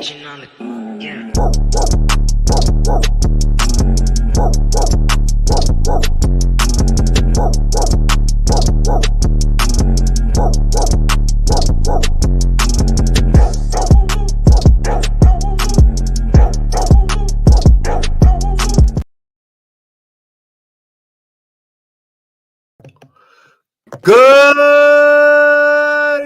Agent on the yeah. Good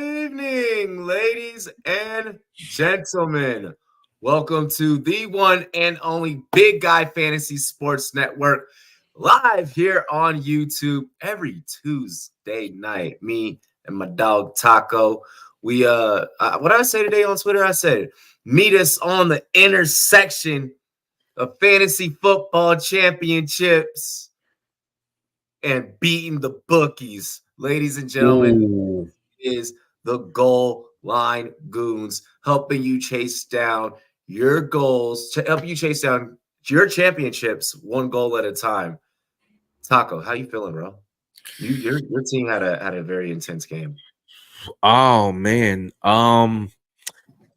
evening, ladies and gentlemen. Welcome to the one and only Big Guy Fantasy Sports Network, live here on YouTube every Tuesday night. Me and my dog Taco. We what did I say today on Twitter? I said, meet us on the intersection of fantasy football championships and beating the bookies. Ladies and gentlemen, is the Goal Line Goons, helping you chase down your goals, helping you chase down your championships one goal at a time. Taco, how you feeling, bro? Your team had a very intense game. Oh man.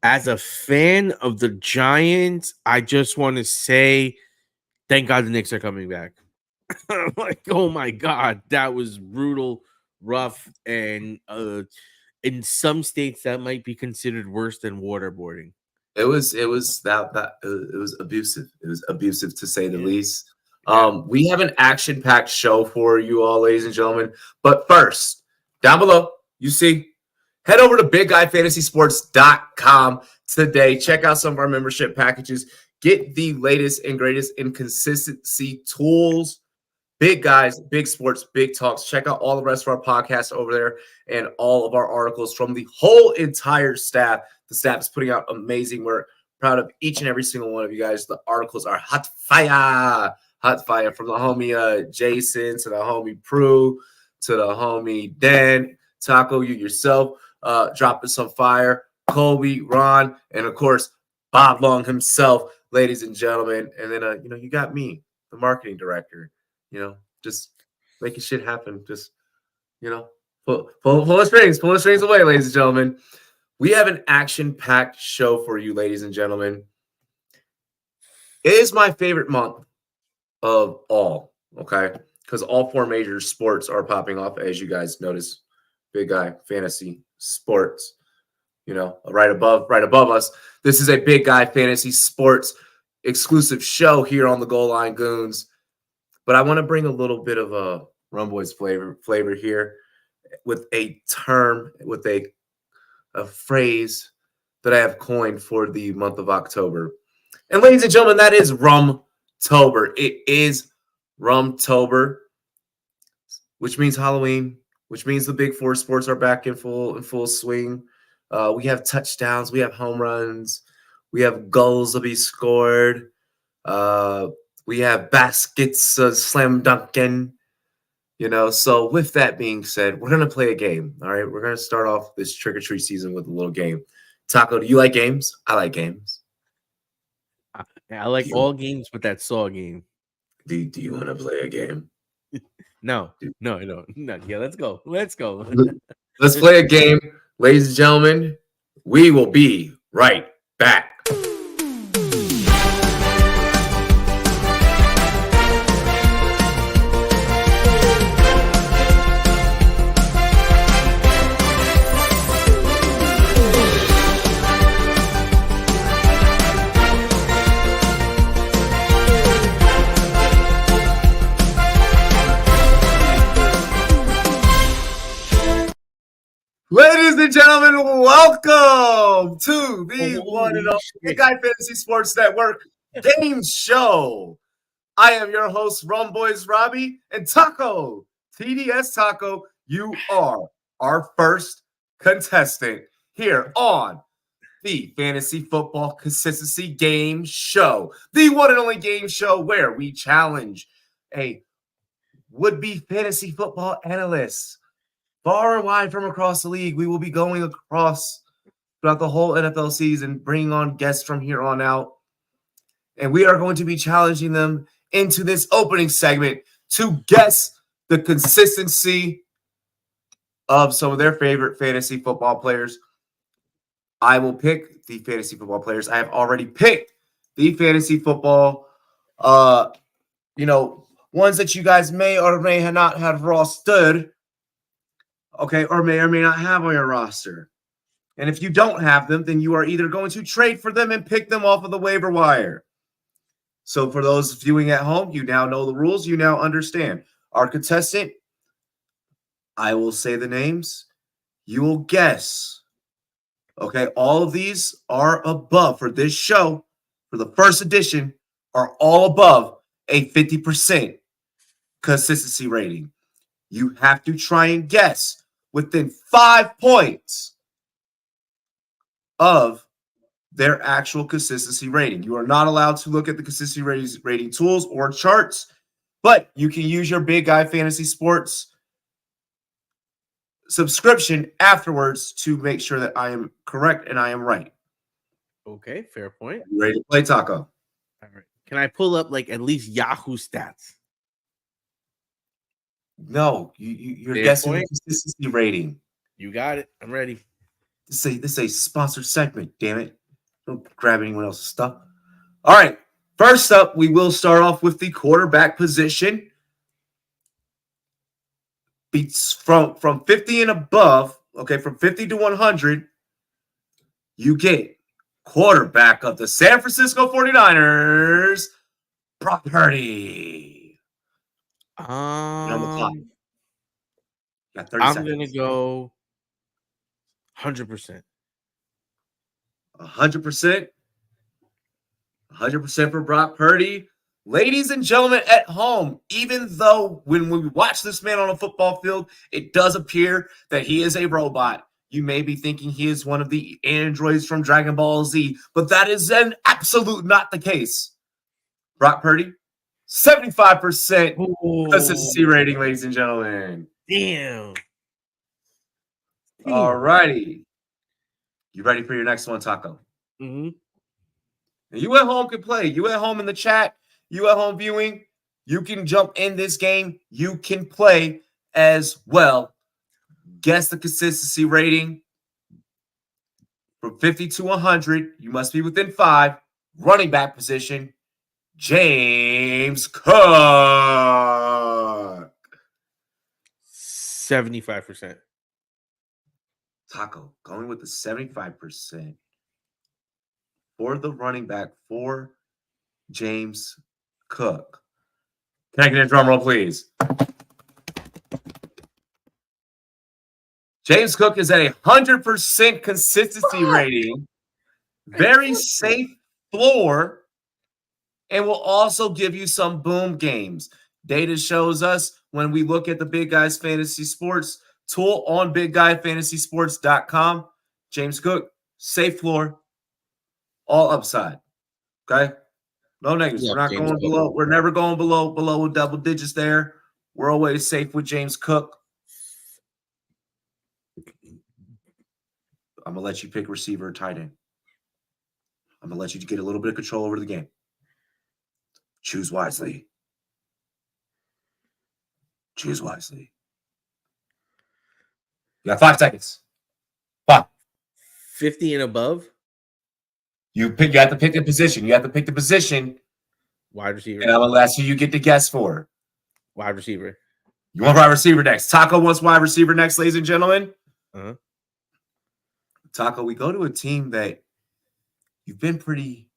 As a fan of the Giants, I just want to say thank God the Knicks are coming back. Like, oh my God, that was brutal, rough, and in some states that might be considered worse than waterboarding. It was abusive. It was abusive to say the least. We have an action-packed show for you all, ladies and gentlemen. But first, down below, you see, head over to BigGuyFantasySports.com today. Check out some of our membership packages. Get the latest and greatest in consistency tools. Big guys, big sports, big talks. Check out all the rest of our podcasts over there and all of our articles from the whole entire staff. The staff is putting out amazing work. Proud of each and every single one of you guys. The articles are hot fire. Hot fire, from the homie Jason to the homie Prue to the homie Dan, Taco, you yourself, dropping some fire. Colby, Ron, and of course, Bob Long himself, ladies and gentlemen. And then, you got me, the marketing director. Just making shit happen. Just, pull the strings away, ladies and gentlemen. We have an action-packed show for you, ladies and gentlemen. It is my favorite month of all, okay? Because all four major sports are popping off, as you guys notice. Big Guy Fantasy Sports, right above us. This is a Big Guy Fantasy Sports exclusive show here on the Goal Line Goons. But I want to bring a little bit of a Rumboyz flavor here with a term, with a phrase that I have coined for the month of October. And ladies and gentlemen, that is Rumtober. It is Rumtober, which means Halloween, which means the big four sports are back in full swing. We have touchdowns, we have home runs, we have goals to be scored. We have baskets, slam dunking, So with that being said, we're going to play a game, all right? We're going to start off this trick-or-treat season with a little game. Taco, do you like games? I like games. I like all games but that Saw game. Do you want to play a game? No, I don't. No, yeah, let's go. Let's play a game. Ladies and gentlemen, we will be right back. Ladies and gentlemen, welcome to the one and only Big Guy Fantasy Sports Network game show. I am your host, RumboyzRobbie and Taco, TDS Taco. You are our first contestant here on the Fantasy Football Consistency Game Show, the one and only game show where we challenge a would-be fantasy football analyst far and wide from across the league. We will be going across throughout the whole NFL season, bringing on guests from here on out. And we are going to be challenging them into this opening segment to guess the consistency of some of their favorite fantasy football players. I will pick the fantasy football players. I have already picked the fantasy football, ones that you guys may or may not have rostered, okay, or may not have on your roster. And if you don't have them, then you are either going to trade for them and pick them off of the waiver wire. So for those viewing at home, you now know the rules. You now understand. Our contestant, I will say the names. You will guess. Okay, all of these are above for this show, for the first edition, are all above a 50% consistency rating. You have to try and guess within 5 points of their actual consistency rating. You are not allowed to look at the consistency rating tools or charts, but you can use your Big Guy Fantasy Sports subscription afterwards to make sure that I am correct and I am right. Okay, fair point. You ready to play, Taco? All right. Can I pull up like at least Yahoo stats? No, you're Fair guessing point. the consistency rating. You got it. I'm ready. This is a sponsored segment, damn it. Don't grab anyone else's stuff. All right. First up, we will start off with the quarterback position. Beats from 50 and above, okay, from 50 to 100, you get quarterback of the San Francisco 49ers, Brock Purdy. You're on the clock. You got 30 I'm seconds. going to go 100%. 100%. 100% for Brock Purdy. Ladies and gentlemen at home, even though when we watch this man on a football field, it does appear that he is a robot. You may be thinking he is one of the androids from Dragon Ball Z, but that is an absolute not the case. Brock Purdy, 75% consistency rating, ladies and gentlemen. Damn. All righty. You ready for your next one, Taco? Mm-hmm. You at home can play. You at home in the chat. You at home viewing. You can jump in this game. You can play as well. Guess the consistency rating from 50 to 100. You must be within 5. Running back position, James Cook. 75%. Taco going with the 75% for the running back for James Cook. Can I get a drum roll, please? James Cook is at 100% consistency rating. Very safe floor. And will also give you some boom games. Data shows us when we look at the Big Guys Fantasy Sports tool on BigGuyFantasySports.com. James Cook, safe floor, all upside. Okay? No negatives. Yeah, We're not James going Cook. below. We're never going below double digits there. We're always safe with James Cook. I'm going to let you pick receiver or tight end. I'm going to let you get a little bit of control over the game. Choose wisely. Choose wisely. You got 5 seconds. 5. 50 and above. You have to pick the position. You have to pick the position. Wide receiver. And I'm going to ask you get to guess for. Wide receiver. You want wide receiver next. Taco wants wide receiver next, ladies and gentlemen. Uh-huh. Taco, we go to a team that you've been pretty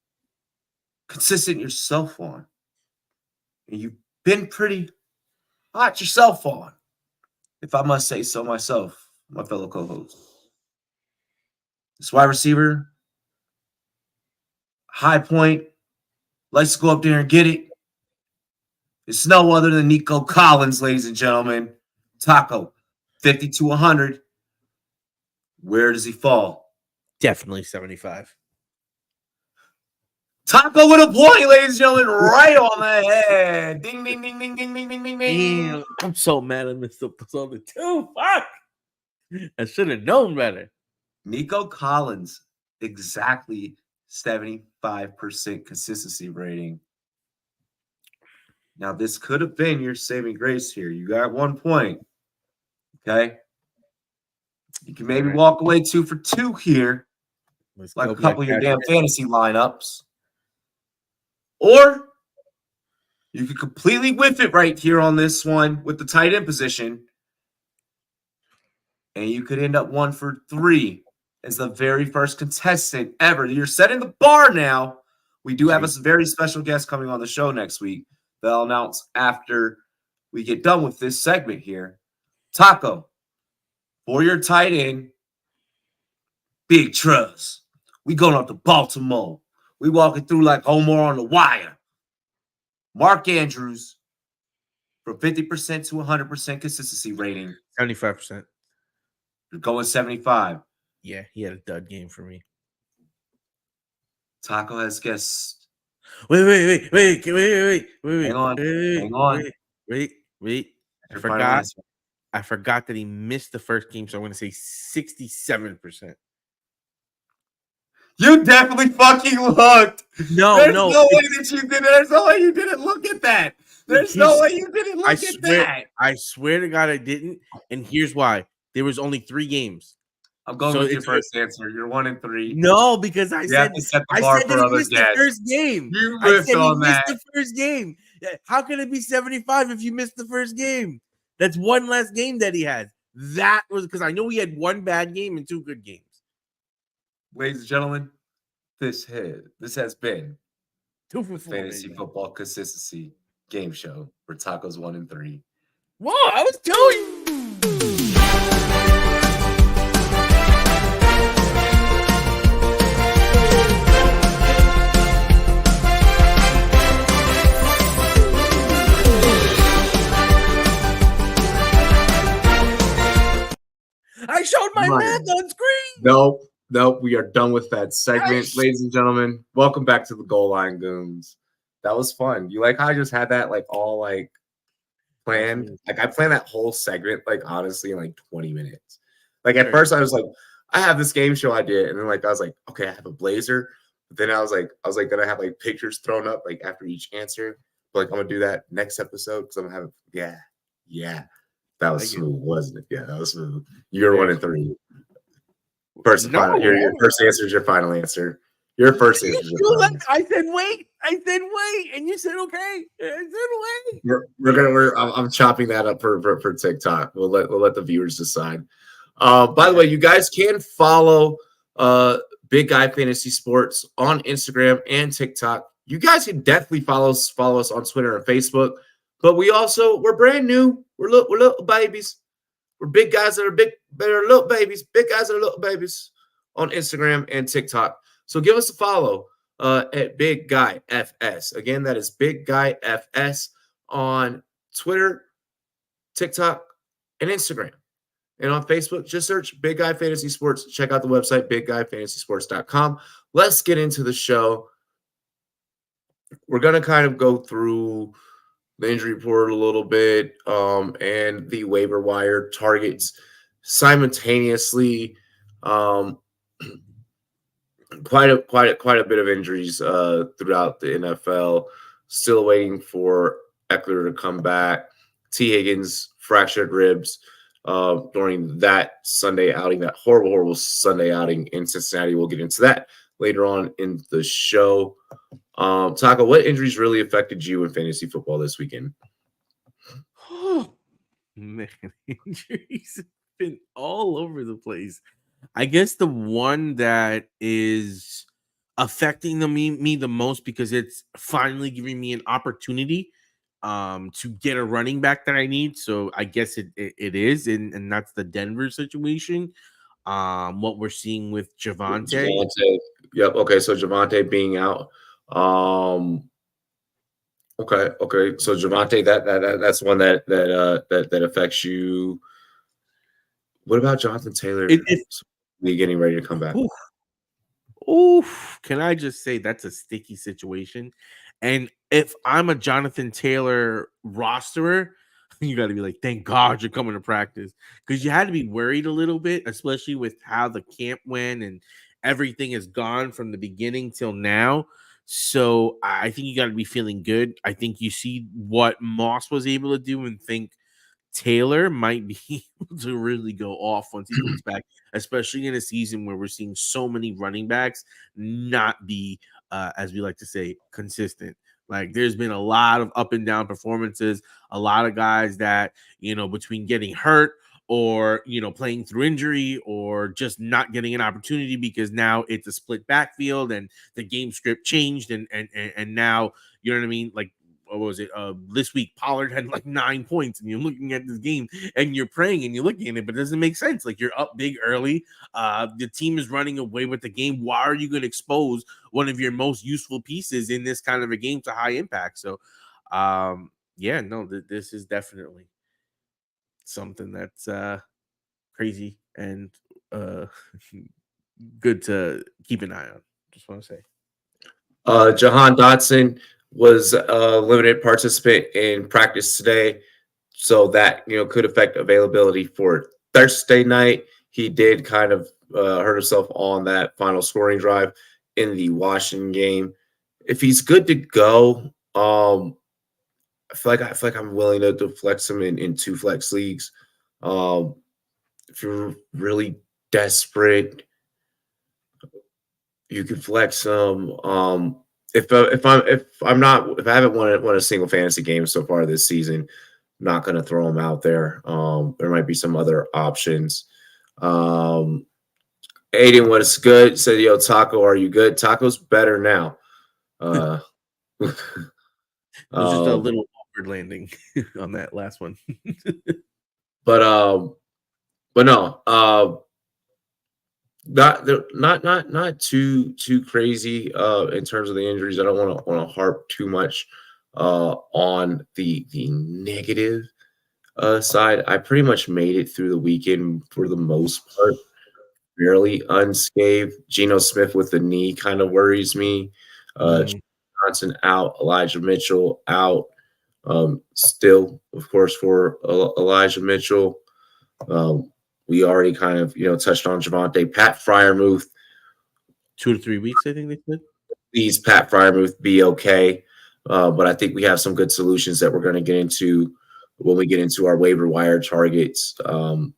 consistent yourself on. And you've been pretty hot yourself on, if I must say so myself, my fellow co-host. This wide receiver, high point, likes to go up there and get it. It's no other than Nico Collins, ladies and gentlemen. Taco, 50 to 100. Where does he fall? Definitely 75. Taco with a point, ladies and gentlemen, right on the head. Ding, ding, ding, ding, ding, ding, ding, ding, ding. Damn, I'm so mad I missed up on the 2. Fuck. I should have known better. Nico Collins, exactly 75% consistency rating. Now, this could have been your saving grace here. You got 1 point. Okay. You can maybe walk away 2 for 2 here. Let's like go, a couple of your Black damn fantasy lineups. Or you could completely whiff it right here on this one with the tight end position. And you could end up 1 for 3 as the very first contestant ever. You're setting the bar now. We do have a very special guest coming on the show next week that I'll announce after we get done with this segment here. Taco, for your tight end, Big Trust. We going up to Baltimore. We walking through like Homer on the wire. Mark Andrews from 50% to 100% consistency rating. 75%. You're going 75. Yeah, he had a dud game for me. Taco has guessed. Wait. Hang on. I forgot that he missed the first game, so I'm going to say 67%. You definitely fucking looked. No, There's no way that you did it. There's no way you didn't look at that. There's no way you didn't look at that. I swear to God I didn't, and here's why. There was only 3 games. I'm going with your first answer. You're 1 and 3. No, because I said that he missed the first game. You missed the first game. How can it be 75 if you missed the first game? That's one less game that he had. That was because I know he had 1 bad game and 2 good games. Ladies and gentlemen, this has been 2 for 4 Fantasy Football Consistency Game Show for Tacos 1 and 3. Whoa, I was telling you. I showed my math on screen. Nope. We are done with that segment. Ladies and gentlemen, welcome back to the Goal Line Goons. That was fun. You like how I just had that like all like planned? Like I planned that whole segment like honestly in like 20 minutes. Like at first I was like, I have this game show idea, and then like I was like, okay, I have a blazer. But then I was like gonna have like pictures thrown up like after each answer. But like I'm gonna do that next episode because I'm gonna have yeah. That was smooth, wasn't it? Yeah, that was smooth. You're 1 and 3. Your first answer is your final answer. Your first answer is your final answer. I said wait, and you said okay. I said wait. I'm chopping that up for TikTok. We'll let the viewers decide. By the way, you guys can follow Big Guy Fantasy Sports on Instagram and TikTok. You guys can definitely follow us on Twitter and Facebook. But we're brand new. We're little babies. We're big guys that are little babies. Big guys that are little babies on Instagram and TikTok. So give us a follow at Big Guy FS. Again, that is Big Guy FS on Twitter, TikTok, and Instagram. And on Facebook, just search Big Guy Fantasy Sports. Check out the website, BigGuyFantasySports.com. Let's get into the show. We're going to kind of go through the injury report a little bit, and the waiver wire targets simultaneously. Quite a bit of injuries throughout the NFL. Still waiting for Eckler to come back. T. Higgins fractured ribs during that Sunday outing, that horrible Sunday outing in Cincinnati. We'll get into that later on in the show. Taco, what injuries really affected you in fantasy football this weekend? Oh, man, injuries have been all over the place. I guess the one that is affecting me the most because it's finally giving me an opportunity to get a running back that I need. So I guess it is, and that's the Denver situation. What we're seeing with Javonte. Yep. Okay. So Javonte being out. Okay. So Javonte, that's one that affects you. What about Jonathan Taylor? Getting ready to come back. Oof. Can I just say that's a sticky situation? And if I'm a Jonathan Taylor rosterer, you got to be like, thank God you're coming to practice, because you had to be worried a little bit, especially with how the camp went and everything is gone from the beginning till now. So I think you got to be feeling good. I think you see what Moss was able to do and think Taylor might be able to really go off once he comes back, especially in a season where we're seeing so many running backs not be, as we like to say, consistent. Like there's been a lot of up and down performances, a lot of guys that, between getting hurt or, playing through injury or just not getting an opportunity because now it's a split backfield and the game script changed and now, you know what I mean? Like, what was it? This week Pollard had like 9 points, and you're looking at this game and you're praying and you're looking at it, but it doesn't make sense. Like you're up big early. The team is running away with the game. Why are you going to expose one of your most useful pieces in this kind of a game to high impact? So, yeah, no, this is definitely something that's crazy and good to keep an eye on. Just want to say. Jahan Dotson was a limited participant in practice today, so that could affect availability for Thursday night. He did kind of hurt himself on that final scoring drive in the Washington game. If he's good to go, I feel like I'm willing to flex him in 2 flex leagues. If you're really desperate, you could flex him. If I haven't won a single fantasy game so far this season, I'm not going to throw him out there. There might be some other options. Aiden, what's good? Said, yo, Taco, are you good? Taco's better now. It was just a little awkward landing on that last one. but no, not too crazy in terms of the injuries. I don't want to harp too much on the negative side. I pretty much made it through the weekend for the most part, fairly unscathed. Geno Smith with the knee kind of worries me. Johnson out, Elijah Mitchell out. Still, of course, for Elijah Mitchell. We already kind of, touched on Javonte. Pat Freiermuth. 2 to 3 weeks, I think they said. Please, Pat Freiermuth, be okay. But I think we have some good solutions that we're going to get into when we get into our waiver wire targets. On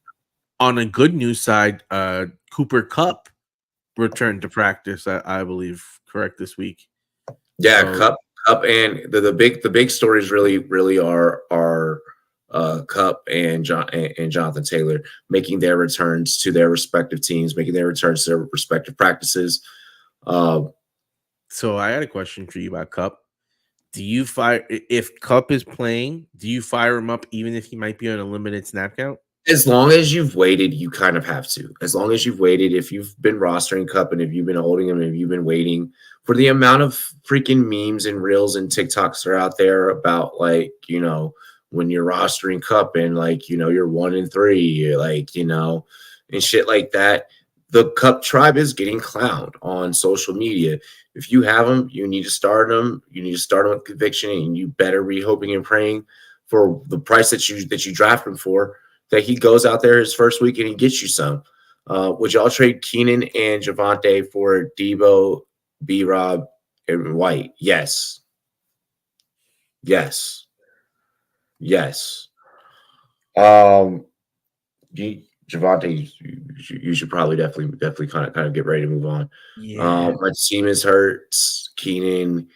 a good news side, Cooper Kupp returned to practice, I believe, correct, this week. Yeah, Kupp, and the big stories really are Kupp and Jonathan Taylor making their returns to their respective teams, making their returns to their respective practices. So I had a question for you about Kupp. Do you fire if Kupp is playing? Do you fire him up even if he might be on a limited snap count? As long as you've waited, you kind of have to. As long as you've waited, if you've been rostering Kupp and if you've been holding him, and if you've been waiting for the amount of freaking memes and reels and TikToks that are out there about when you're rostering Kupp and you're 1 and 3, and shit like that. The Kupp tribe is getting clowned on social media. If you have him, you need to start him. You need to start him with conviction, and you better be hoping and praying for the price that you draft him for, that he goes out there his first week and he gets you some. Would y'all trade Keenan and Javonte for Debo, B-Rob, and White? Yes. Javonte, you should probably definitely kind of get ready to move on. Yeah. My team is Hurts, Keenan,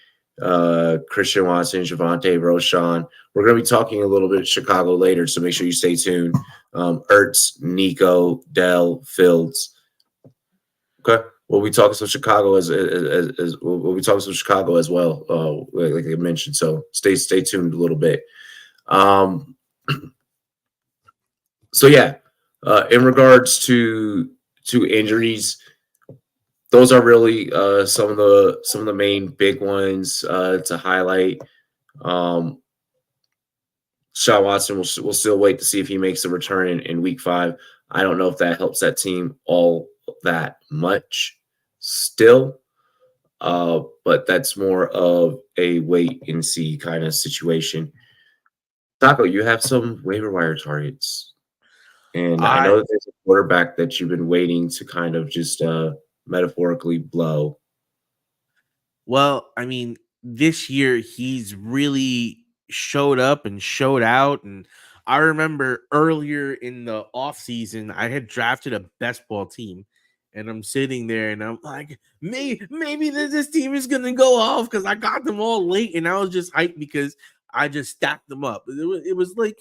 Christian Watson, Javonte, Roshan. We're going to be talking a little bit Chicago later, so make sure you stay tuned. Ertz, Nico, Dell, Fields. Okay, we'll be talking some Chicago as we'll be talking some Chicago as well, like I mentioned. So stay tuned a little bit. So yeah, in regards to injuries, those are really some of the main big ones to highlight. Sean Watson will still wait to see if he makes a return in week 5. I don't know if that helps that team all that much still, but that's more of a wait and see kind of situation. Taco, you have some waiver wire targets, and I know that there's a quarterback that you've been waiting to kind of just metaphorically blow. Well, I mean, this year he's really showed up and showed out, and I remember earlier in the offseason, I had drafted a best ball team. And I'm sitting there and I'm like, maybe this team is gonna go off because I got them all late, and I was just hyped because I just stacked them up. It was like,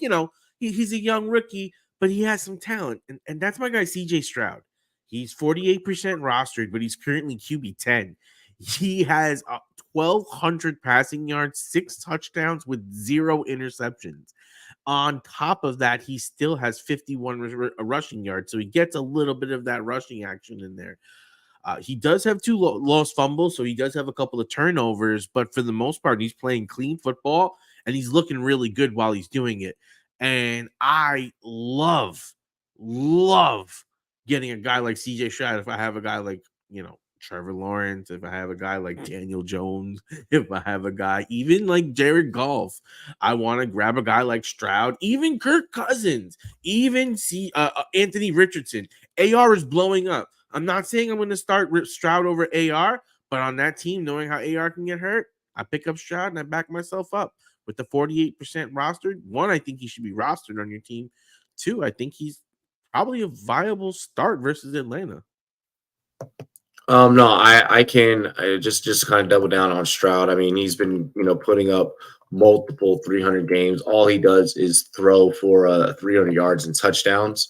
he's a young rookie, but he has some talent, and that's my guy CJ Stroud. He's 48% rostered, but he's currently QB 10. He has 1,200 passing yards, 6 touchdowns with 0 interceptions. On top of that, he still has 51 rushing yards, so he gets a little bit of that rushing action in there. He does have 2 lost fumbles, so he does have a couple of turnovers, but for the most part, he's playing clean football, and he's looking really good while he's doing it. And I love getting a guy like CJ Stroud. If I have a guy like, Trevor Lawrence, if I have a guy like Daniel Jones, if I have a guy even like Jared Goff, I want to grab a guy like Stroud, even Kirk Cousins, even Anthony Richardson. AR is blowing up. I'm not saying I'm going to start Stroud over AR, but on that team, knowing how AR can get hurt, I pick up Stroud and I back myself up with the 48% rostered. 1, I think he should be rostered on your team. 2, I think he's probably a viable start versus Atlanta. No, I can just kind of double down on Stroud. I mean, he's been putting up multiple 300 games. All he does is throw for 300 yards and touchdowns,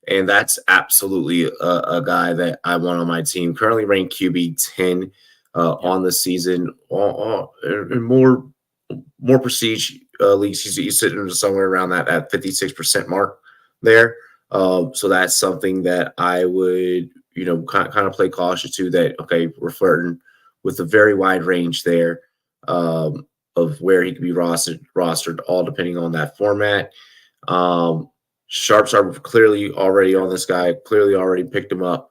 and that's absolutely a guy that I want on my team. Currently ranked QB 10 on the season. In more prestige leagues, he's sitting somewhere around that 56% mark there. So that's something that I would kind of play cautious to. That okay, we're flirting with a very wide range there of where he could be rostered, all depending on that format. Sharps are clearly already on this guy. Clearly already picked him up.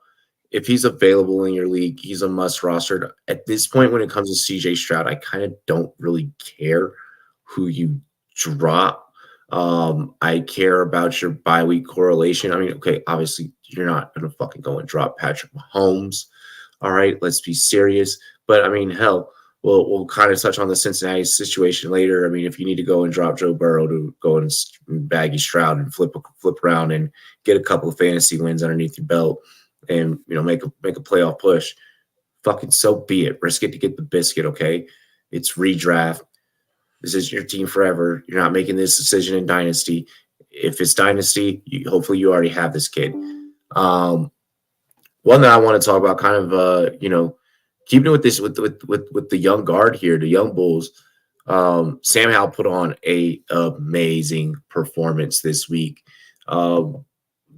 If he's available in your league, he's a must rostered. At this point, when it comes to CJ Stroud, I kind of don't really care who you drop. I care about your bye week correlation. I mean, okay, obviously you're not gonna fucking go and drop Patrick Mahomes. All right, let's be serious. But I mean, hell, we'll kind of touch on the Cincinnati situation later. I mean, if you need to go and drop Joe Burrow to go and baggy Stroud and flip around and get a couple of fantasy wins underneath your belt and make a playoff push, fucking so be it. Risk it to get the biscuit, okay? It's redraft. This is your team forever. You're not making this decision in Dynasty. If it's Dynasty, hopefully you already have this kid. One that I want to talk about, kind of, keeping it with this with the young guard here, the young Bulls. Sam Howell put on a amazing performance this week.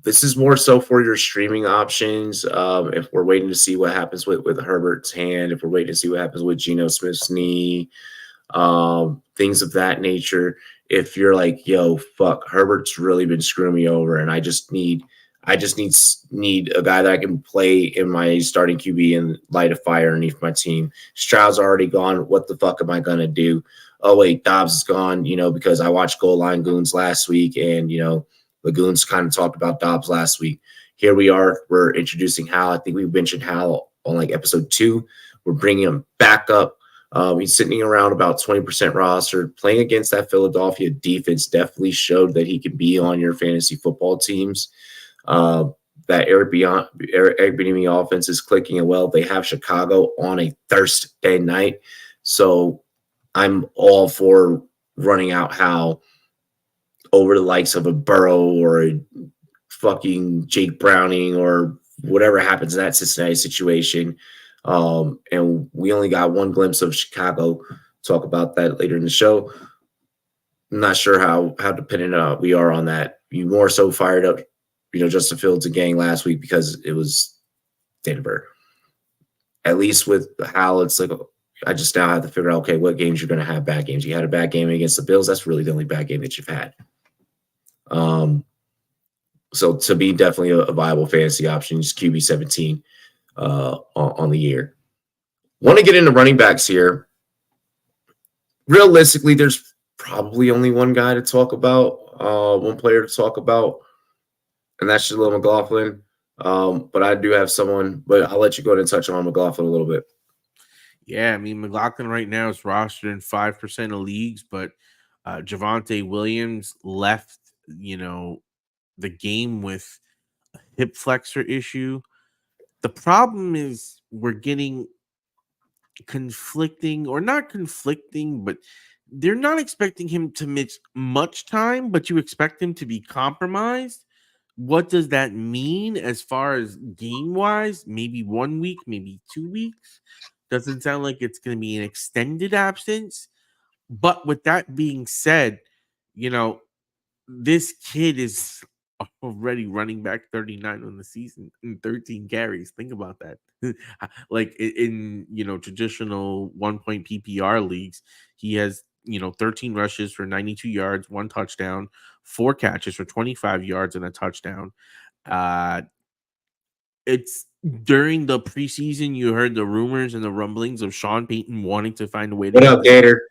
This is more so for your streaming options. If we're waiting to see what happens with Herbert's hand, if we're waiting to see what happens with Geno Smith's knee, things of that nature. If you're like, yo, fuck, Herbert's really been screwing me over, and I just need a guy that I can play in my starting QB and light a fire underneath my team. Stroud's already gone. What the fuck am I gonna do? Oh wait, Dobbs is gone. Because I watched Goal Line Goons last week, and the Goons kind of talked about Dobbs last week. Here we are. We're introducing Hal. I think we mentioned Hal on like episode 2. We're bringing him back up. He's sitting around about 20% roster. Playing against that Philadelphia defense definitely showed that he can be on your fantasy football teams. That Eric Bieniemy offense is clicking and well. They have Chicago on a Thursday night. So I'm all for running out Hal over the likes of a Burrow or a fucking Jake Browning or whatever happens in that Cincinnati situation. And we only got one glimpse of Chicago. Talk about that later in the show. I'm not sure how dependent we are on that. You more so fired up, Justin Fields and gang last week because it was Denver. At least with Hal, it's like I just now have to figure out, okay, what games you're going to have bad games. You had a bad game against the Bills. That's really the only bad game that you've had. So to be definitely a viable fantasy option, just QB 17 on the year. Want to get into running backs here. Realistically, there's probably only one guy to talk about, one player to talk about, and that's Jaleel McLaughlin. But I do have someone, but I'll let you go ahead and touch on McLaughlin a little bit. Yeah, I mean, McLaughlin right now is rostered in 5% of leagues, but Javonte Williams left the game with a hip flexor issue. The problem is we're getting conflicting, or not conflicting, but they're not expecting him to miss much time, but you expect him to be compromised. What does that mean as far as game wise? Maybe 1 week, maybe 2 weeks. Doesn't sound like it's going to be an extended absence. But with that being said, you know, this kid is already running back 39 on the season and 13 carries. Think about that. Like in traditional 1 point PPR leagues, he has 13 rushes for 92 yards, 1 touchdown, 4 catches for 25 yards and a touchdown. It's during the preseason you heard the rumors and the rumblings of Sean Payton wanting to find a way to What get up, Gator?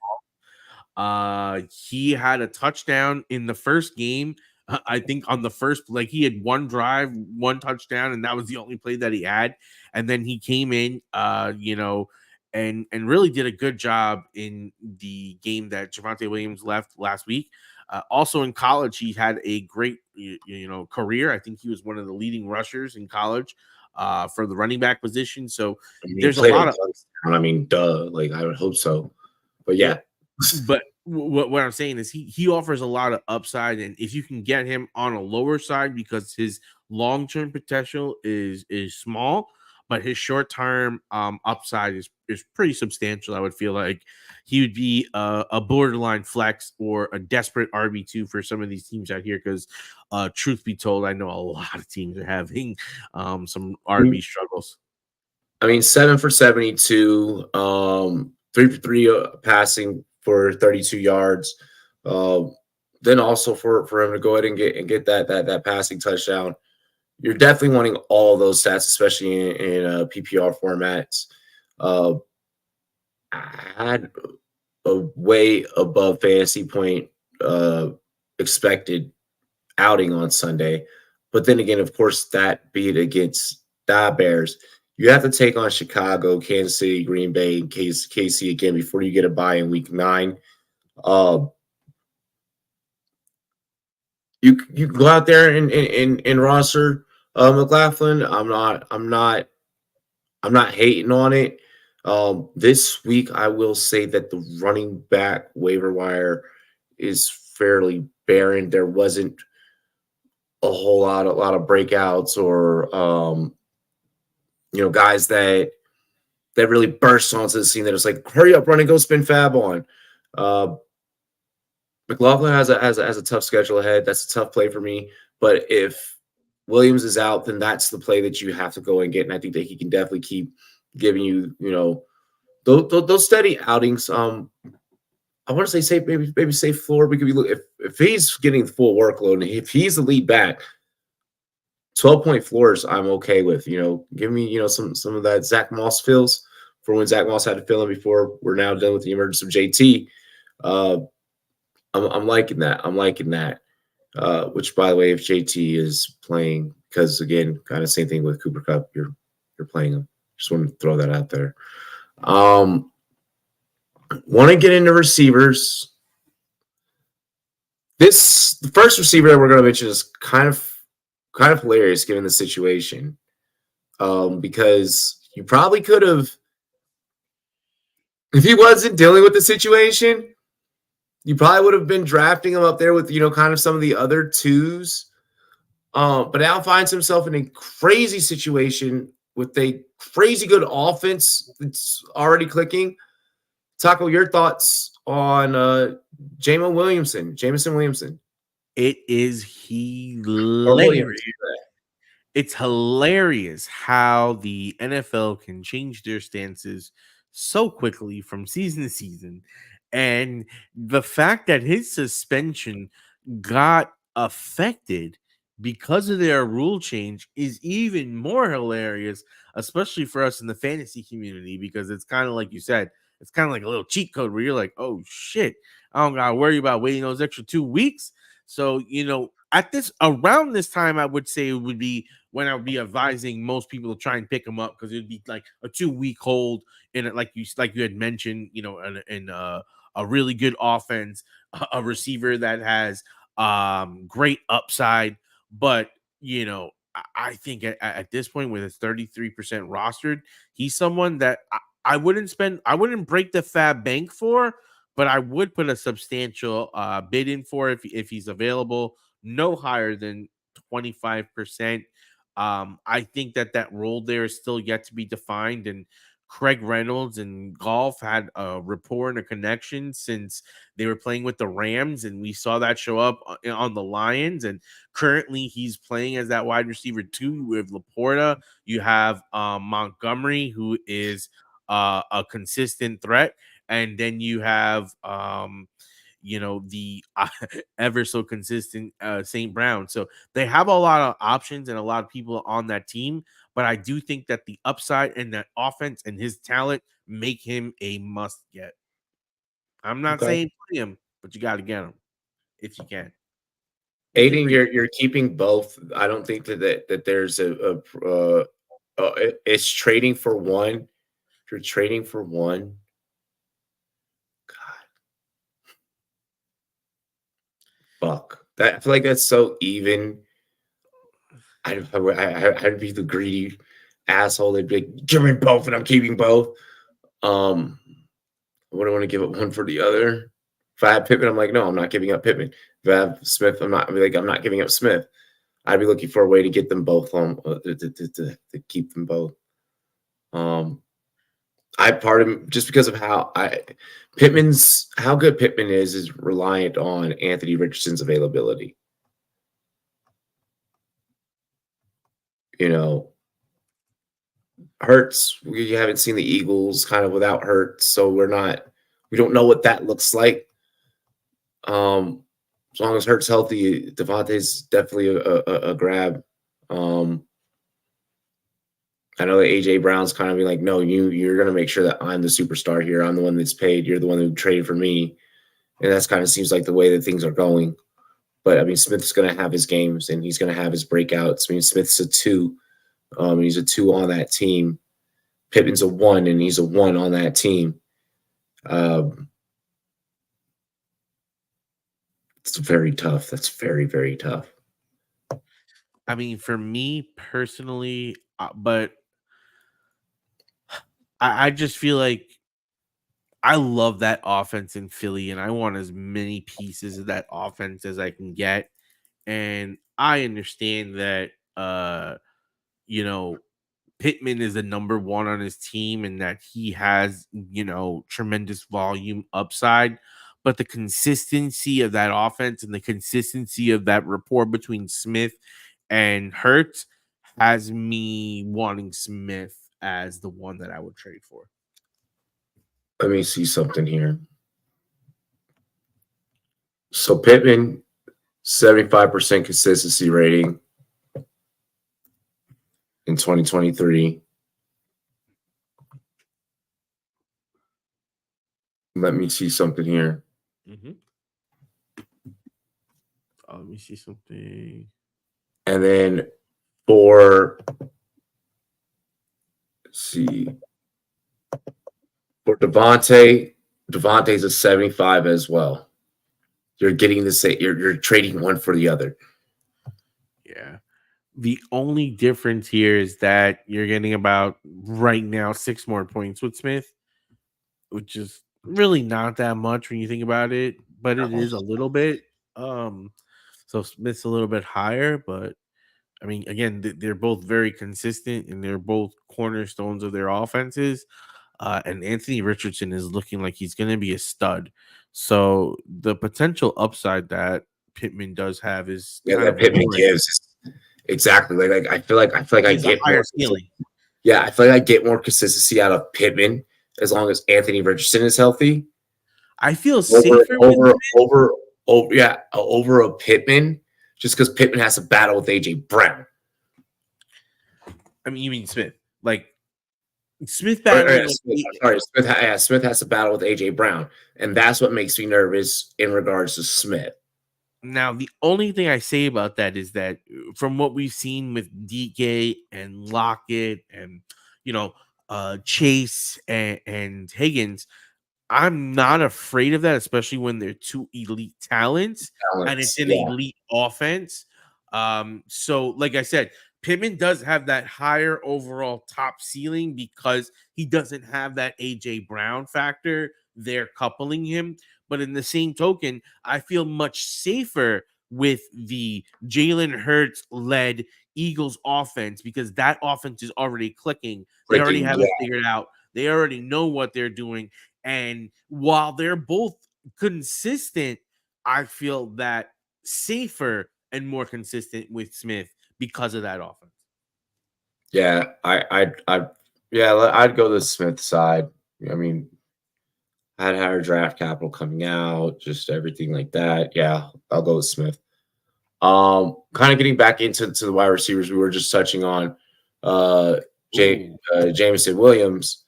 He had a touchdown in the first game. I think on the first, like, he had one drive, one touchdown, and that was the only play that he had. And then he came in, and really did a good job in the game that Javonte Williams left last week. Also in college, he had a great career. I think he was one of the leading rushers in college for the running back position. So there's a lot of. I mean, duh. Like, I would hope so, but yeah. But what I'm saying is he offers a lot of upside, and if you can get him on a lower side, because his long-term potential is small, but his short-term upside is pretty substantial. I would feel like he would be a borderline flex or a desperate RB2 for some of these teams out here, because truth be told, I know a lot of teams are having some RB struggles. I mean, 7 for 72, 3 for 3 passing for 32 yards. Then also for him to go ahead and get that passing touchdown. You're definitely wanting all those stats, especially in PPR formats. I had a way above fantasy point expected outing on Sunday. But then again, of course, that beat against the Bears. You have to take on Chicago, Kansas City, Green Bay, and KC again before you get a bye in week 9. You go out there and roster McLaughlin. I'm not hating on it. This week, I will say that the running back waiver wire is fairly barren. There wasn't a lot of breakouts or guys that really burst onto the scene that it's like, hurry up, run and go spin fab on. McLaughlin has a tough schedule ahead. That's a tough play for me. But if Williams is out, then that's the play that you have to go and get. And I think that he can definitely keep giving you, those steady outings. I want to say maybe safe floor. We could be look if he's getting the full workload and if he's the lead back, 12-point floors I'm okay with. Give me some of that Zach Moss feels for when Zach Moss had to fill in before we're now done with the emergence of JT. I'm liking that. I'm liking that. Which, by the way, if JT is playing, because again, kind of same thing with Cooper Kupp, you're playing him. Just want to throw that out there. Want to get into receivers. The first receiver that we're going to mention is kind of hilarious given the situation, because you probably could have, if he wasn't dealing with the situation, you probably would have been drafting him up there with kind of some of the other twos. But now finds himself in a crazy situation with a crazy good offense that's already clicking. Taco, your thoughts on Jameson Williamson? It is hilarious. It's hilarious how the NFL can change their stances so quickly from season to season. And the fact that his suspension got affected because of their rule change is even more hilarious, especially for us in the fantasy community, because it's kind of like you said, it's kind of like a little cheat code where you're like, oh shit, I don't gotta worry about waiting those extra 2 weeks. So, around this time, I would say it would be when I would be advising most people to try and pick him up, because it would be like a 2-week hold in it, like you had mentioned, in a really good offense, a receiver that has great upside, but I think at this point with his 33% rostered, he's someone that I wouldn't break the fab bank for, but I would put a substantial bid in for if he's available, no higher than 25%. I think that role there is still yet to be defined, and Craig Reynolds and Golf had a rapport and a connection since they were playing with the Rams, and we saw that show up on the Lions. And currently, he's playing as that wide receiver too with Laporta. You have Montgomery, who is a consistent threat, and then you have the ever so consistent St. Brown. So they have a lot of options and a lot of people on that team. But I do think that the upside and that offense and his talent make him a must get. I'm not saying play him, but you got to get him if you can. Aiden, you're keeping both. I don't think that there's it's trading for one. If you're trading for one, God, fuck that. I feel like that's so even. I'd be the greedy asshole. They'd be like, give me both, and I'm keeping both. I wouldn't want to give up one for the other. If I had Pittman, I'm like, no, I'm not giving up Pittman. If I have Smith, I'm not giving up Smith. I'd be looking for a way to get them both home to keep them both. I part of just because of how good Pittman is reliant on Anthony Richardson's availability. Hurts, we haven't seen the Eagles kind of without Hurts, so we don't know what that looks like. As long as Hurts healthy, Devontae's definitely a grab. I know that AJ Brown's kind of be like, no, you're going to make sure that I'm the superstar here. I'm the one that's paid. You're the one who traded for me. And that's kind of seems like the way that things are going. But, I mean, Smith's going to have his games, and he's going to have his breakouts. I mean, Smith's a 2. He's a 2 on that team. Pittman's a 1, and he's a 1 on that team. It's very tough. That's very, very tough. I mean, for me personally, but I just feel like I love that offense in Philly, and I want as many pieces of that offense as I can get. And I understand that, Pittman is the number 1 on his team and that he has, tremendous volume upside. But the consistency of that offense and the consistency of that rapport between Smith and Hurts has me wanting Smith as the one that I would trade for. Let me see something here. So Pittman, 75% consistency rating in 2023. Let me see something here. Mm-hmm. Let me see something. And then for Devontae's a 75 as well. You're getting the same. You're trading one for the other. Yeah. The only difference here is that you're getting about right now 6 more points with Smith, which is really not that much when you think about it, but it is a little bit. So Smith's a little bit higher, but I mean, again, they're both very consistent and they're both cornerstones of their offenses. And Anthony Richardson is looking like he's going to be a stud. So the potential upside that Pittman does have is that Pittman gives exactly. Like I feel like I get more ceiling. Yeah, I feel like I get more consistency out of Pittman as long as Anthony Richardson is healthy. I feel safer over a Pittman just because Pittman has to battle with AJ Brown. I mean, you mean Smith? Like Smith battling? Smith has to battle with AJ Brown, and that's what makes me nervous in regards to Smith. Now, the only thing I say about that is that from what we've seen with DK and Lockett and Chase and Higgins, I'm not afraid of that, especially when they're two elite talents and it's Balance. an Yeah. elite offense. So like I said, Pittman does have that higher overall top ceiling because he doesn't have that AJ Brown factor. They're coupling him, but in the same token, I feel much safer with the Jalen Hurts led Eagles offense because that offense is already clicking. They already Clicking. have Yeah. it figured out. They already know what they're doing. And while they're both consistent, I feel that safer and more consistent with Smith because of that offense. Yeah. Yeah, I'd go the Smith side. I mean, had higher draft capital coming out, just everything like that. Yeah, I'll go with Smith. Kind of getting back into the wide receivers we were just touching on. Uh, Ooh. Jameson Williams.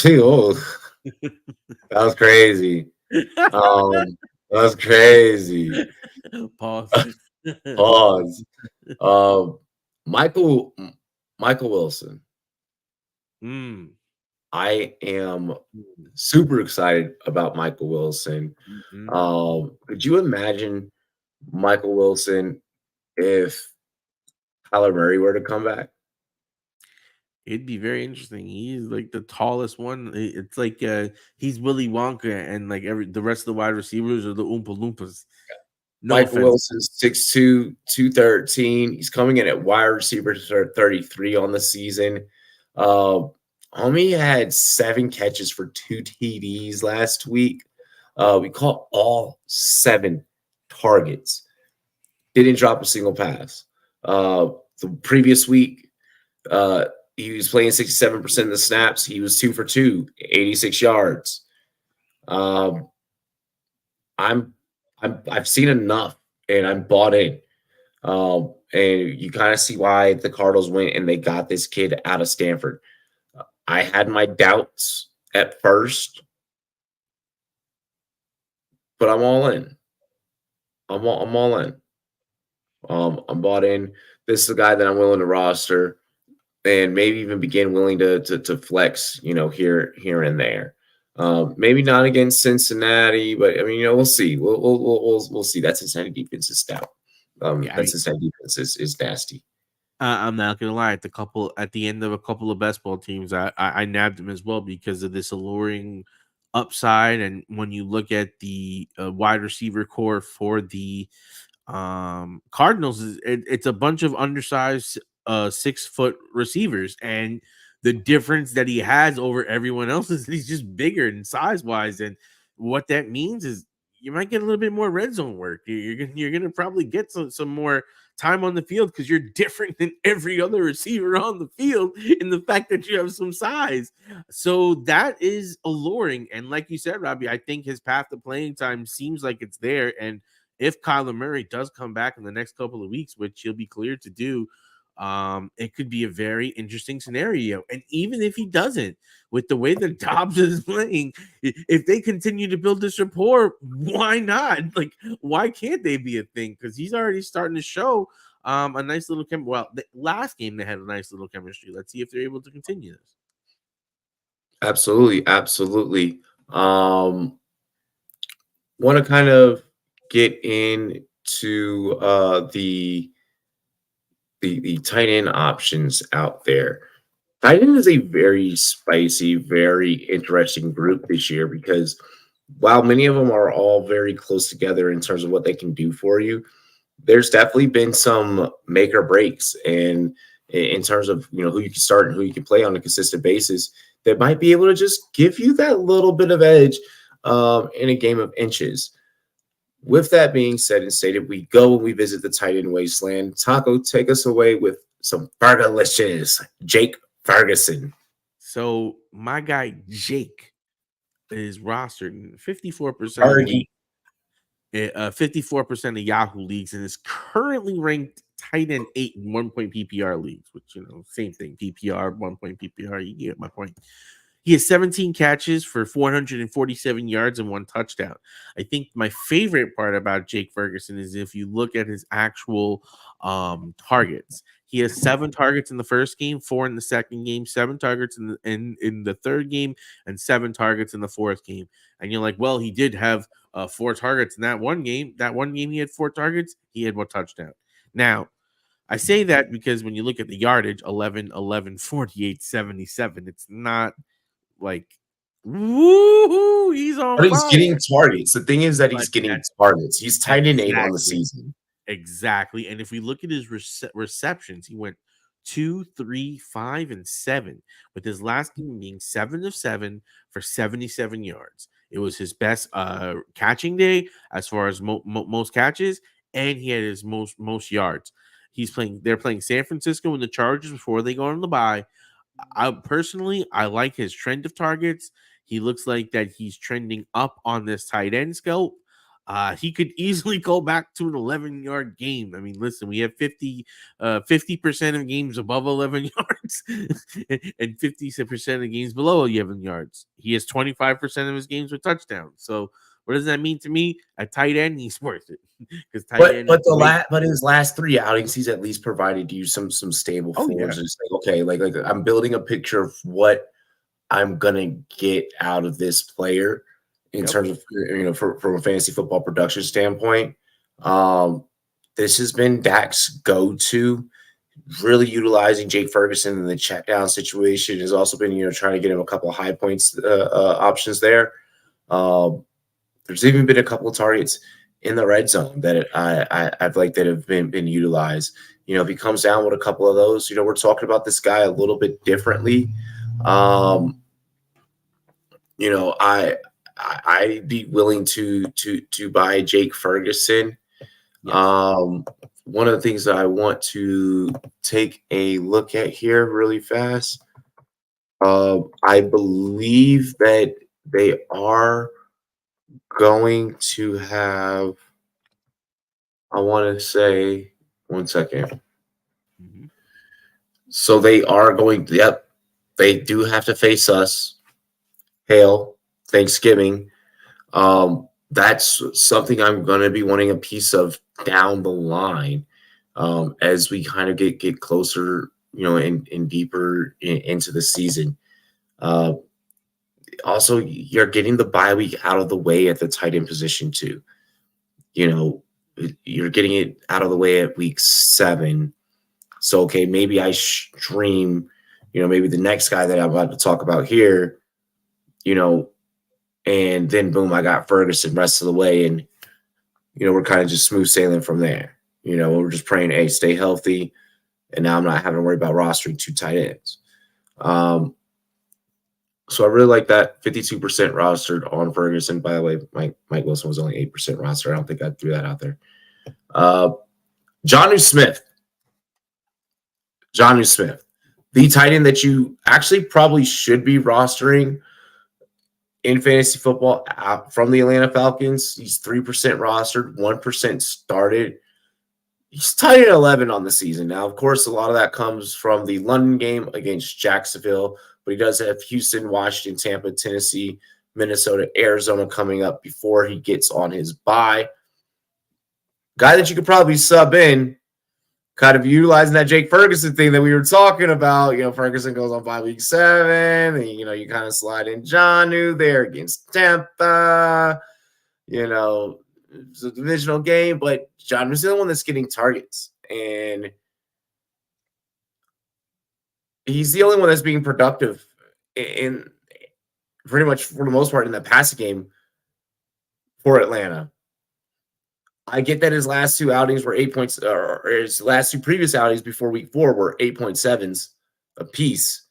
Oh, that was crazy. That was crazy. Pause. Pause. Um, Michael Michael Wilson. Mm. I am super excited about Michael Wilson. Mhm. Could you imagine Michael Wilson if Kyler Murray were to come back? It'd be very interesting. He's like the tallest one. It's like he's Willy Wonka, and like the rest of the wide receivers are the Oompa Loompas. No Michael offense. Wilson's 6'2", 213. He's coming in at wide receiver 33 on the season. Homie had 7 catches for 2 TDs last week. We caught all 7 targets. Didn't drop a single pass. The previous week, he was playing 67% of the snaps. He was 2 for 2, 86 yards. Um, I've seen enough, and I'm bought in. And you kind of see why the Cardinals went and they got this kid out of Stanford. I had my doubts at first, but I'm all in. I'm all in. I'm bought in. This is a guy that I'm willing to roster and maybe even begin willing to flex, here and there. Maybe not against Cincinnati, but I mean, we'll see. We'll see. That Cincinnati defense is stout. Yeah, That Cincinnati defense is nasty. I'm not gonna lie. At the end of a couple of best ball teams, I nabbed him as well because of this alluring upside. And when you look at the wide receiver core for the Cardinals, it's a bunch of undersized 6-foot receivers, and the difference that he has over everyone else is he's just bigger and size wise. And what that means is you might get a little bit more red zone work. You're gonna probably get some more time on the field because you're different than every other receiver on the field in the fact that you have some size. So that is alluring. And like you said, Robbie, I think his path to playing time seems like it's there. And if Kyler Murray does come back in the next couple of weeks, which he'll be cleared to do, it could be a very interesting scenario. And even if he doesn't, with the way that Dobbs is playing, if they continue to build this rapport, why not? Like, why can't they be a thing? Because he's already starting to show a nice little well, the last game they had a nice little chemistry. Let's see if they're able to continue this. Absolutely, absolutely. Want to kind of get into the tight end options out there. Tight end is a very spicy, very interesting group this year because while many of them are all very close together in terms of what they can do for you, there's definitely been some make or breaks and in terms of who you can start and who you can play on a consistent basis that might be able to just give you that little bit of edge in a game of inches. With that being said and stated, we go and we visit the tight end wasteland. Taco, take us away with some Fergalicious Jake Ferguson. So my guy Jake is rostered in 54% of leagues. 54% of Yahoo leagues and is currently ranked tight end 8 in 1 point PPR leagues, which, same thing. PPR, 1 point PPR. You get my point. He has 17 catches for 447 yards and 1 touchdown. I think my favorite part about Jake Ferguson is if you look at his actual targets, He has 7 targets in the first game, 4 in the second game, 7 targets in the third game, and 7 targets in the fourth game. And you're like, well, he did have 4 targets in that one game. That one game he had 4 targets. He had 1 touchdown. Now, I say that because when you look at the yardage, 11, 11, 48, 77, it's not like, woo, he's on But he's fire. getting targets. The thing is that he's But getting targets. He's tight end 8 on the exactly. season. Exactly. And if we look at his receptions, he went 2, 3, 5, and 7, with his last game being 7 of 7 for 77 yards. It was his best catching day as far as most catches, and he had his most yards. They're playing San Francisco and the Chargers before they go on the bye. I like his trend of targets. He looks like that he's trending up on this tight end scope. He could easily go back to an 11-yard game. I mean, listen, we have 50% of games above 11 yards and 50% of games below 11 yards. He has 25% of his games with touchdowns. So what does that mean to me? A tight end, he's worth it. Because But his last 3 outings, he's at least provided you some stable floors. Yeah. It's like, okay, like I'm building a picture of what I'm gonna get out of this player in terms of from a fantasy football production standpoint. This has been Dak's go-to. Really utilizing Jake Ferguson in the check down situation has also been trying to get him a couple of high points options there. There's even been a couple of targets in the red zone that I've liked that have been utilized. If he comes down with a couple of those, we're talking about this guy a little bit differently. I'd be willing to buy Jake Ferguson. Yes. One of the things that I want to take a look at here really fast. I believe that they are going to have, I want to say, 1 second. Mm-hmm. So they are going, they do have to face us. Hail, Thanksgiving. That's something I'm going to be wanting a piece of down the line as we kind of get closer, and deeper into the season. Also, you're getting the bye week out of the way at the tight end position too. You're getting it out of the way at week 7. So, okay, maybe I stream, maybe the next guy that I'm about to talk about here, and then boom, I got Ferguson rest of the way. And, we're kind of just smooth sailing from there. We're just praying, hey, stay healthy. And now I'm not having to worry about rostering 2 tight ends. So I really like that 52% rostered on Ferguson. By the way, Mike Wilson was only 8% rostered. I don't think I threw that out there. Jonnu Smith. The tight end that you actually probably should be rostering in fantasy football from the Atlanta Falcons. He's 3% rostered, 1% started. He's tight at 11 on the season. Now, of course, a lot of that comes from the London game against Jacksonville, but he does have Houston, Washington, Tampa, Tennessee, Minnesota, Arizona coming up before he gets on his bye. Guy that you could probably sub in, kind of utilizing that Jake Ferguson thing that we were talking about. Ferguson goes on bye week 7, and you kind of slide in Jonnu there against Tampa. It's a divisional game, but Jonnu's the one that's getting targets, and he's the only one that's being productive in pretty much for the most part in the passing game for Atlanta. I get that his last 2 outings were 8 points, or his last 2 previous outings before week 4 were 8.7s apiece.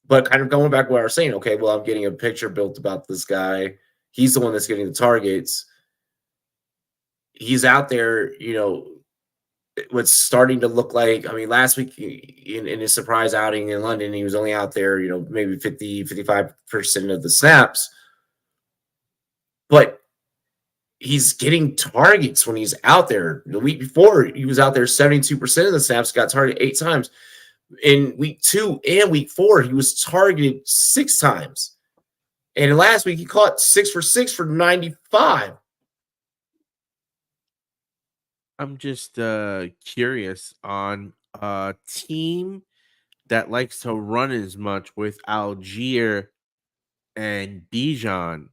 But kind of going back to what I was saying, okay, well, I'm getting a picture built about this guy. He's the one that's getting the targets. He's out there, what's starting to look like, last week in his surprise outing in London, he was only out there, maybe 55% of the snaps. But he's getting targets when he's out there. The week before, he was out there 72% of the snaps, got targeted 8 times. In week 2 and week 4, he was targeted 6 times. And last week, he caught 6 for 6 for 95. I'm just curious on a team that likes to run as much with Algier and Bijan.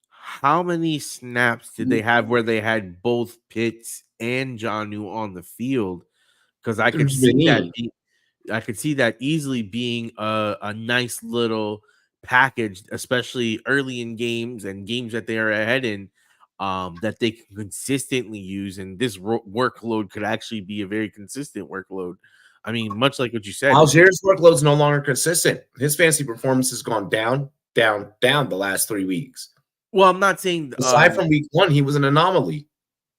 How many snaps did they have where they had both Pitts and Jonnu on the field? Because I could There's see that many. I could see that easily being a nice little package, especially early in games and games that they are ahead in, that they can consistently use. And this workload could actually be a very consistent workload. I mean, much like what you said. Algier's workload's no longer consistent. His fantasy performance has gone down, down, down the last 3 weeks. Well, I'm not saying Aside from week 1, he was an anomaly.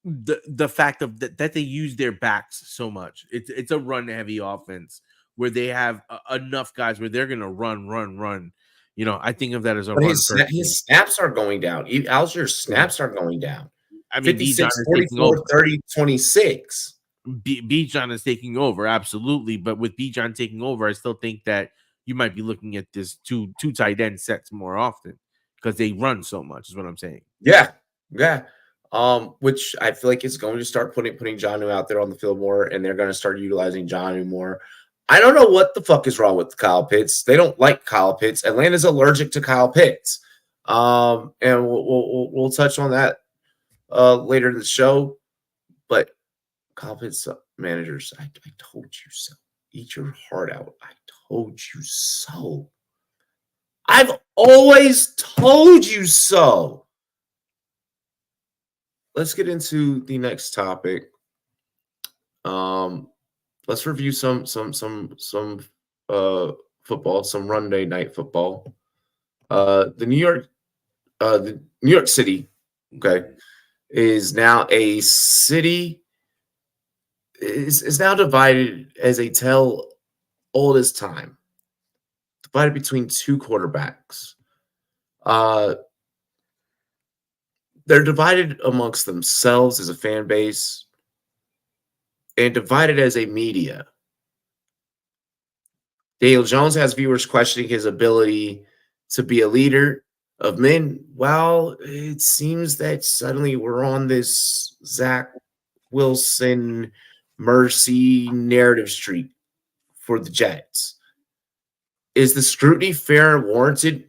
the fact of that they use their backs so much. It's a run heavy offense where they have enough guys where they're gonna run. You know, I think of that as a But run his first team. snaps are going down. Algier's snaps are going down. I mean, Bijan 56, is taking 44, over. 30, 26. Bijan is taking over, absolutely. But with Bijan taking over, I still think that you might be looking at this two tight end sets more often because they run so much. Is what I'm saying. Yeah, yeah. Which I feel like is going to start putting Jonnu out there on the field more, and they're going to start utilizing Jonnu more. I don't know what the fuck is wrong with Kyle Pitts. They don't like Kyle Pitts. Atlanta's allergic to Kyle Pitts. And we'll touch on that later in the show. But Kyle Pitts managers, I told you so. Eat your heart out. I told you so. I've always told you so. Let's get into the next topic. Let's review some football, some Monday night football. The New York City, okay, is now a city is now divided as a tale old as time, divided between two quarterbacks. They're divided amongst themselves as a fan base and divided as a media. Daniel Jones has viewers questioning his ability to be a leader of men. Well, it seems that suddenly we're on this Zach Wilson mercy narrative streak for the Jets. Is the scrutiny fair and warranted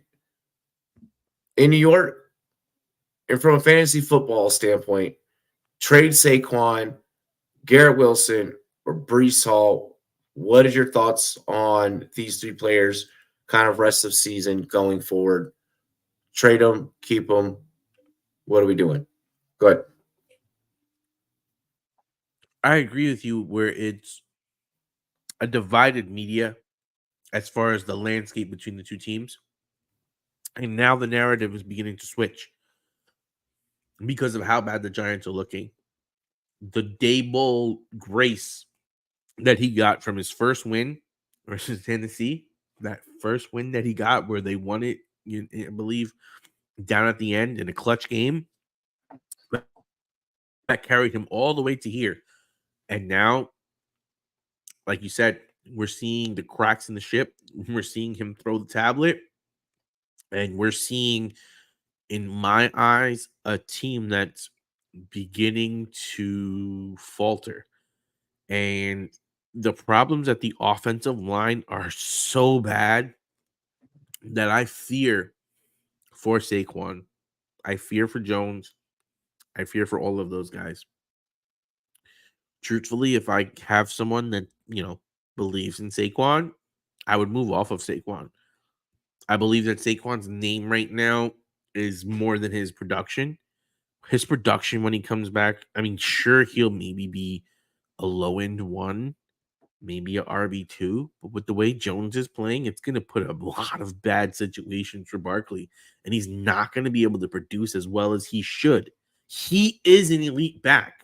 in New York? And from a fantasy football standpoint, trade Saquon, Garrett Wilson, or Brees Hall. What is your thoughts on these three players kind of rest of season going forward? Trade them, keep them. What are we doing? Go ahead. I agree with you where it's a divided media as far as the landscape between the two teams. And now the narrative is beginning to switch because of how bad the Giants are looking. The Dable grace that he got from his first win versus Tennessee, that first win that he got where they won it, I believe, down at the end in a clutch game, that carried him all the way to here. And now, like you said, we're seeing the cracks in the ship. We're seeing him throw the tablet. And we're seeing, in my eyes, a team that's beginning to falter. And the problems at the offensive line are so bad that I fear for Saquon. I fear for Jones. I fear for all of those guys. Truthfully, if I have someone that, believes in Saquon, I would move off of Saquon. I believe that Saquon's name right now is more than his production. His production when he comes back, I mean, sure, he'll maybe be a low end one, maybe a RB2, but with the way Jones is playing, it's going to put a lot of bad situations for Barkley, and he's not going to be able to produce as well as he should. He is an elite back.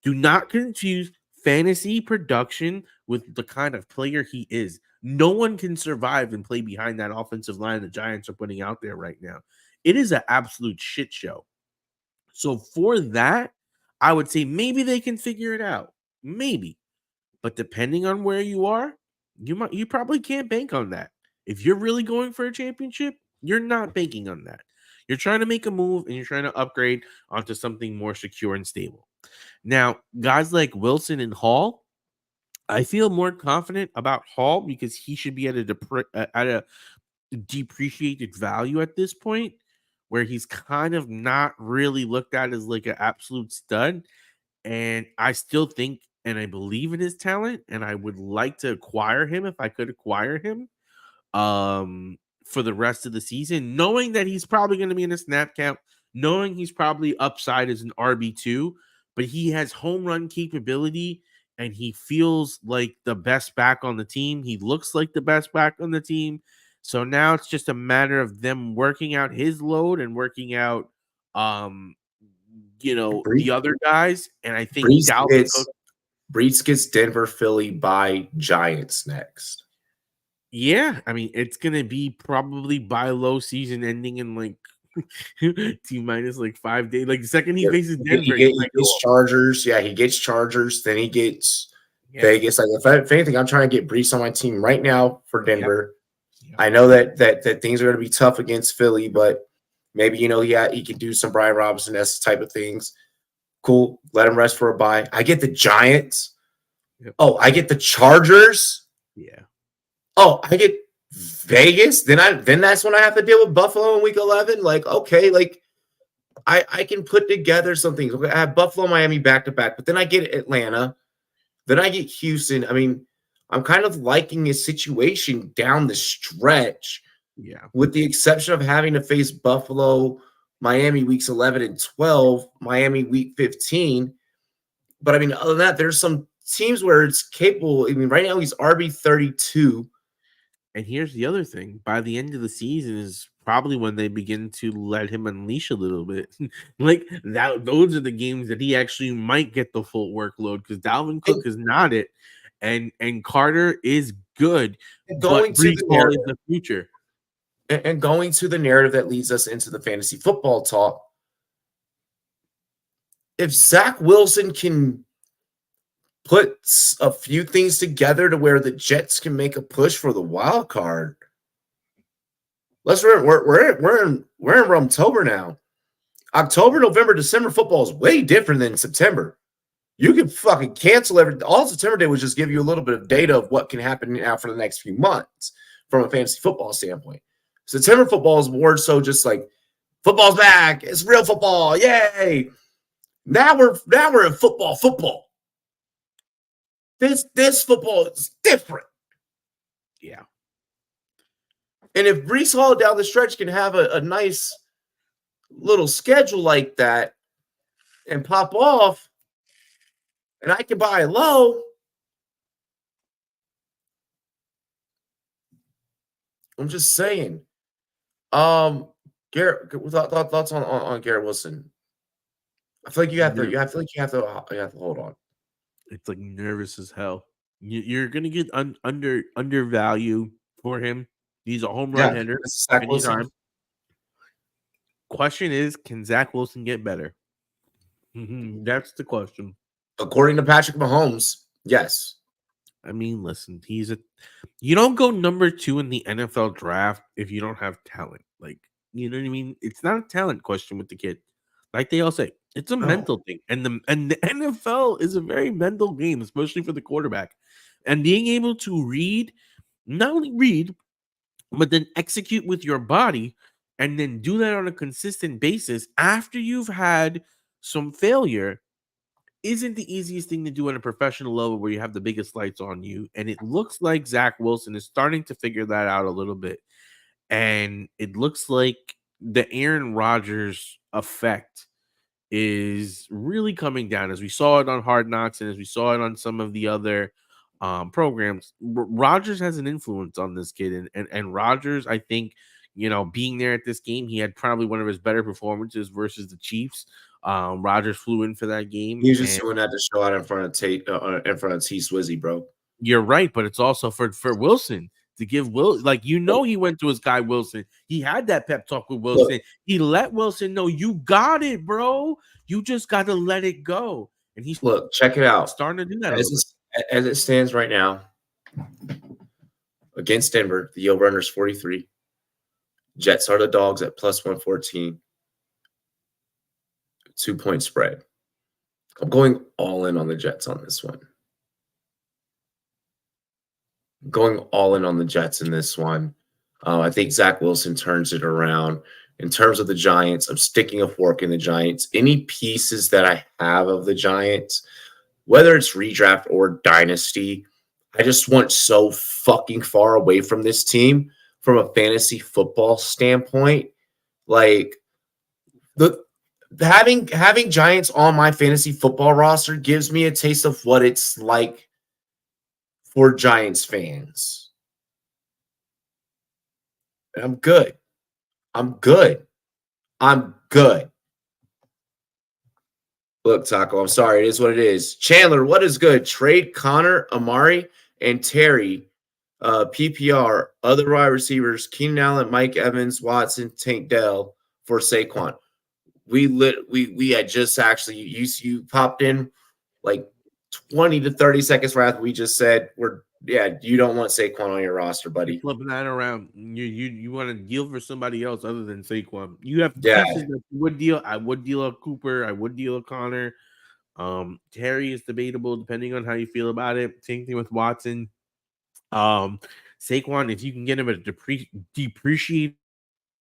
Do not confuse fantasy production with the kind of player he is. No one can survive and play behind that offensive line the Giants are putting out there right now. It is an absolute shit show. So for that, I would say maybe they can figure it out. Maybe. But depending on where you are, you probably can't bank on that. If you're really going for a championship, you're not banking on that. You're trying to make a move and you're trying to upgrade onto something more secure and stable. Now, guys like Wilson and Hall, I feel more confident about Hall because he should be at a depreciated value at this point, where he's kind of not really looked at as like an absolute stud. And I still think and I believe in his talent, and I would like to acquire him if I could acquire him for the rest of the season, knowing that he's probably going to be in a snap count, knowing he's probably upside as an RB2, but he has home run capability and he feels like the best back on the team. He looks like the best back on the team. So now it's just a matter of them working out his load and working out um the other guys. And I think Dalvin Cook. Brees gets Denver, Philly by Giants next. Yeah, I mean, it's gonna be probably by low season ending in like T minus like 5 days. Like the second he faces Denver, he gets Chargers. Yeah, he gets Chargers. Then he gets Vegas. Like if anything, I'm trying to get Brees on my team right now for Denver. Yep. I know that things are going to be tough against Philly, but maybe he can do some Brian Robinson-esque type of things. Cool. Let him rest for a bye. I get the Giants. Yep. Oh, I get the Chargers. Yeah. Oh, I get Vegas. Then that's when I have to deal with Buffalo in week 11. Like, okay, like I can put together some things. I have Buffalo, Miami back to back, but then I get Atlanta. Then I get Houston. I mean, I'm kind of liking his situation down the stretch. Yeah. With the exception of having to face Buffalo, Miami weeks 11 and 12, Miami week 15. But I mean, other than that, there's some teams where it's capable. I mean, right now he's RB32. And here's the other thing. By the end of the season is probably when they begin to let him unleash a little bit. Like that, those are the games that he actually might get the full workload because Dalvin Cook is not it. And Carter is good. Going to the future. And going to the narrative that leads us into the fantasy football talk. If Zach Wilson can put a few things together to where the Jets can make a push for the wild card, we're in Rumtober now. October, November, December football is way different than September. You can fucking cancel everything. All September did was just give you a little bit of data of what can happen now for the next few months from a fantasy football standpoint. September football is more so just like football's back. It's real football. Yay. Now we're in football. This football is different. Yeah. And if Breece Hall down the stretch can have a nice little schedule like that and pop off, and I can buy low, I'm just saying. Garrett, thoughts on Garrett Wilson? I feel like you have to hold on. It's like nervous as hell. You're gonna get undervalue for him. He's a home run hitter. Anytime. Question is, can Zach Wilson get better? That's the question. According to Patrick Mahomes, yes. I mean, listen, you don't go number 2 in the NFL draft if you don't have talent. Like, you know what I mean? It's not a talent question with the kid. Like they all say, it's a mental thing. And the NFL is a very mental game, especially for the quarterback. And being able to not only read, but then execute with your body and then do that on a consistent basis after you've had some failure isn't the easiest thing to do on a professional level where you have the biggest lights on you. And it looks like Zach Wilson is starting to figure that out a little bit. And it looks like the Aaron Rodgers effect is really coming down, as we saw it on Hard Knocks and as we saw it on some of the other programs. Rodgers has an influence on this kid. And Rodgers, I think, being there at this game, he had probably one of his better performances versus the Chiefs. Rodgers flew in for that game. He was just doing that to show out in front of T Swizzy, bro. You're right, but it's also for Wilson to give he went to his guy Wilson. He had that pep talk with Wilson. Look, he let Wilson know you got it, bro. You just got to let it go. And he's check it out. Starting to do that as it stands right now against Denver. The over/under is 43. Jets are the dogs at plus 114. 2-point spread. I'm going all in on the Jets on this one. Going all in on the Jets in this one. I think Zach Wilson turns it around. In terms of the Giants, I'm sticking a fork in the Giants. Any pieces that I have of the Giants, whether it's redraft or dynasty, I just want so fucking far away from this team from a fantasy football standpoint. Like the having Giants on my fantasy football roster gives me a taste of what it's like for Giants fans. And I'm good. I'm good. I'm good. Look, Taco, I'm sorry. It is what it is. Chandler, what is good? Trade Connor, Amari, and Terry, PPR, other wide receivers, Keenan Allen, Mike Evans, Watson, Tank Dell for Saquon. We had just actually you popped in like 20 to 30 seconds right after we just said you don't want Saquon on your roster, buddy. Flipping that around, you want to deal for somebody else other than Saquon. You have Yeah. pieces that you would deal. I would deal a Cooper. I would deal a Connor. Terry is debatable depending on how you feel about it. Same thing with Watson. Saquon, if you can get him at a depreciated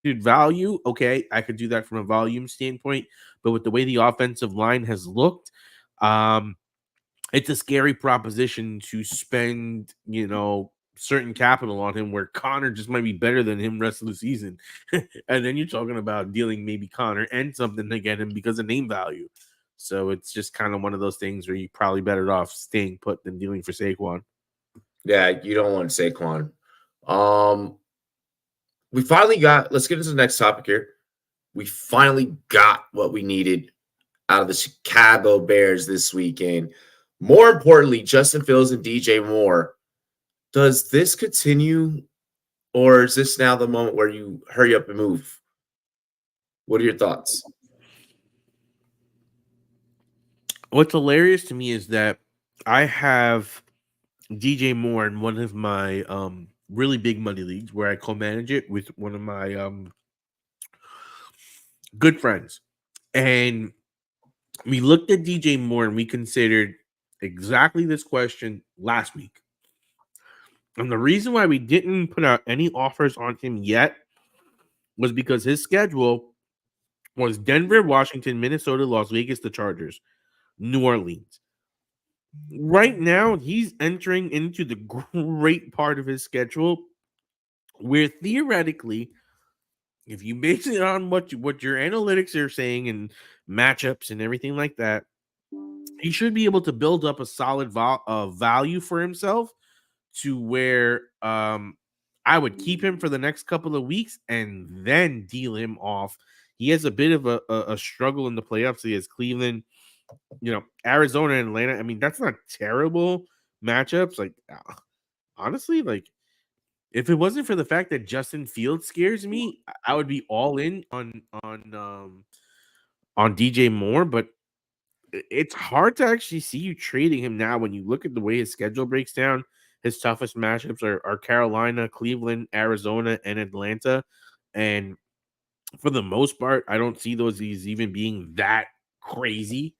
value, okay, I could do that from a volume standpoint. But with the way the offensive line has looked, it's a scary proposition to spend, certain capital on him where Connor just might be better than him rest of the season. And then you're talking about dealing maybe Connor and something to get him because of name value. So it's just kind of one of those things where you're probably better off staying put than dealing for Saquon. Yeah, you don't want Saquon. We finally let's get into the next topic here. We finally got what we needed out of the Chicago Bears this weekend. More importantly, Justin Fields and DJ Moore. Does this continue, or is this now the moment where you hurry up and move? What are your thoughts? What's hilarious to me is that I have DJ Moore in one of my really big money leagues where I co-manage it with one of my good friends. And we looked at DJ Moore and we considered exactly this question last week. And the reason why we didn't put out any offers on him yet was because his schedule was Denver, Washington, Minnesota, Las Vegas, the Chargers, New Orleans. Right now, he's entering into the great part of his schedule where theoretically, if you base it on what your analytics are saying and matchups and everything like that, he should be able to build up a solid value for himself to where I would keep him for the next couple of weeks and then deal him off. He has a bit of a struggle in the playoffs. He has Cleveland, Arizona and Atlanta. I mean, that's not terrible matchups. Like, honestly, like, if it wasn't for the fact that Justin Fields scares me, I would be all in on DJ Moore. But it's hard to actually see you trading him now when you look at the way his schedule breaks down. His toughest matchups are Carolina, Cleveland, Arizona, and Atlanta. And for the most part, I don't see those even being that crazy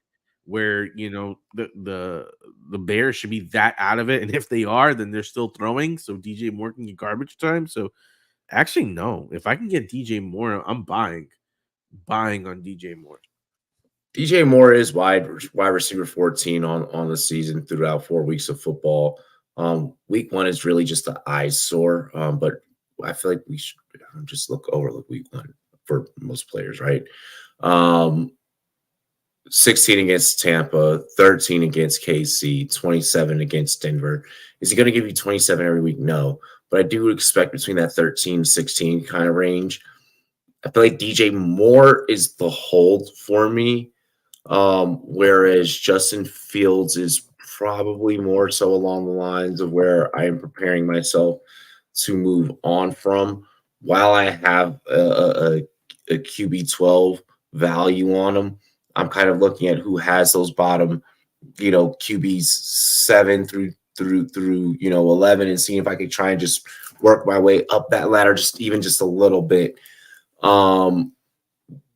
where the Bears should be that out of it. And if they are, then they're still throwing. So DJ Moore can get garbage time. So actually, no. If I can get DJ Moore, I'm buying on DJ Moore. DJ Moore is wide receiver 14 on the season throughout 4 weeks of football. Week 1 is really just the eyesore, but I feel like we should just overlook week 1 for most players, right? 16 against Tampa, 13 against KC, 27 against Denver. Is he going to give you 27 every week? No, but I do expect between that 13, 16 kind of range. I feel like DJ Moore is the hold for me, whereas Justin Fields is probably more so along the lines of where I am preparing myself to move on from. While I have a QB 12 value on him, I'm kind of looking at who has those bottom, QBs 7 through 11, and seeing if I could try and just work my way up that ladder just a little bit.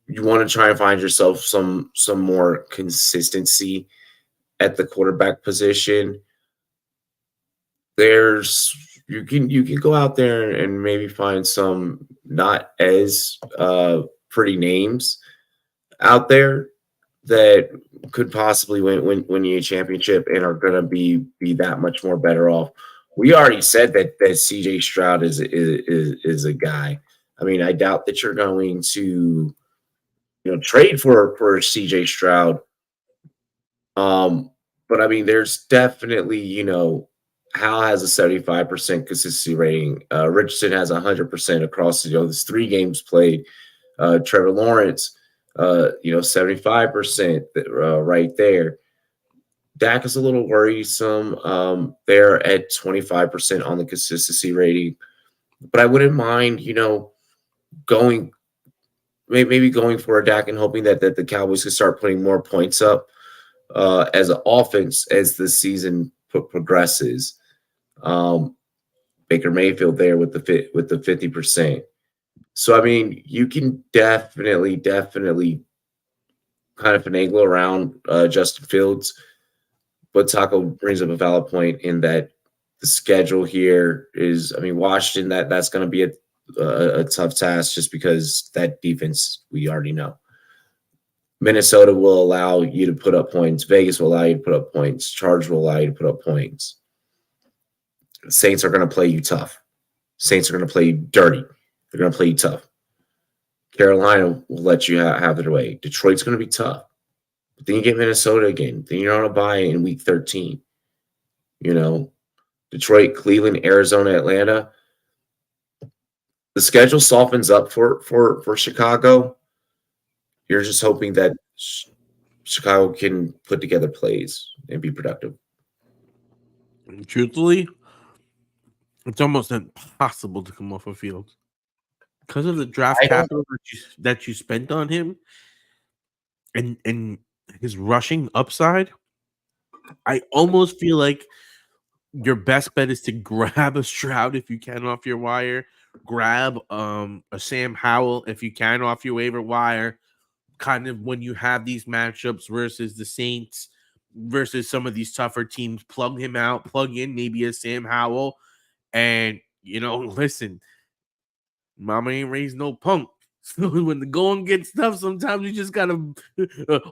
you want to try and find yourself some more consistency at the quarterback position. There's you can go out there and maybe find some not as pretty names out there that could possibly win you a championship and are going to be that much more better off. We already said that CJ Stroud is a guy. I mean, I doubt that you're going to trade for CJ Stroud. But I mean, there's definitely Hal has a 75% consistency rating. Richardson has 100% across there's 3 games played. Trevor Lawrence, 75% right there. Dak is a little worrisome. They're at 25% on the consistency rating, but I wouldn't mind, going maybe going for a Dak and hoping that the Cowboys could start putting more points up as an offense as the season progresses. Baker Mayfield there with the 50%. So I mean, you can definitely kind of finagle around Justin Fields, but Taco brings up a valid point in that the schedule here is. I mean, Washington that's going to be a tough task just because that defense we already know. Minnesota will allow you to put up points. Vegas will allow you to put up points. Chargers will allow you to put up points. Saints are going to play you tough. Saints are going to play you dirty. They're going to play you tough. Carolina will let you have their way. Detroit's going to be tough. But then you get Minnesota again. Then you're on a bye in week 13. Detroit, Cleveland, Arizona, Atlanta. The schedule softens up for Chicago. You're just hoping that Chicago can put together plays and be productive. Truthfully, it's almost impossible to come off a field because of the draft capital that you spent on him and his rushing upside. I almost feel like your best bet is to grab a Stroud if you can off your wire, grab a Sam Howell if you can off your waiver wire. Kind of when you have these matchups versus the Saints versus some of these tougher teams, plug him out, plug in maybe a Sam Howell, and listen, mama ain't raised no punk. So when the going gets tough, sometimes you just gotta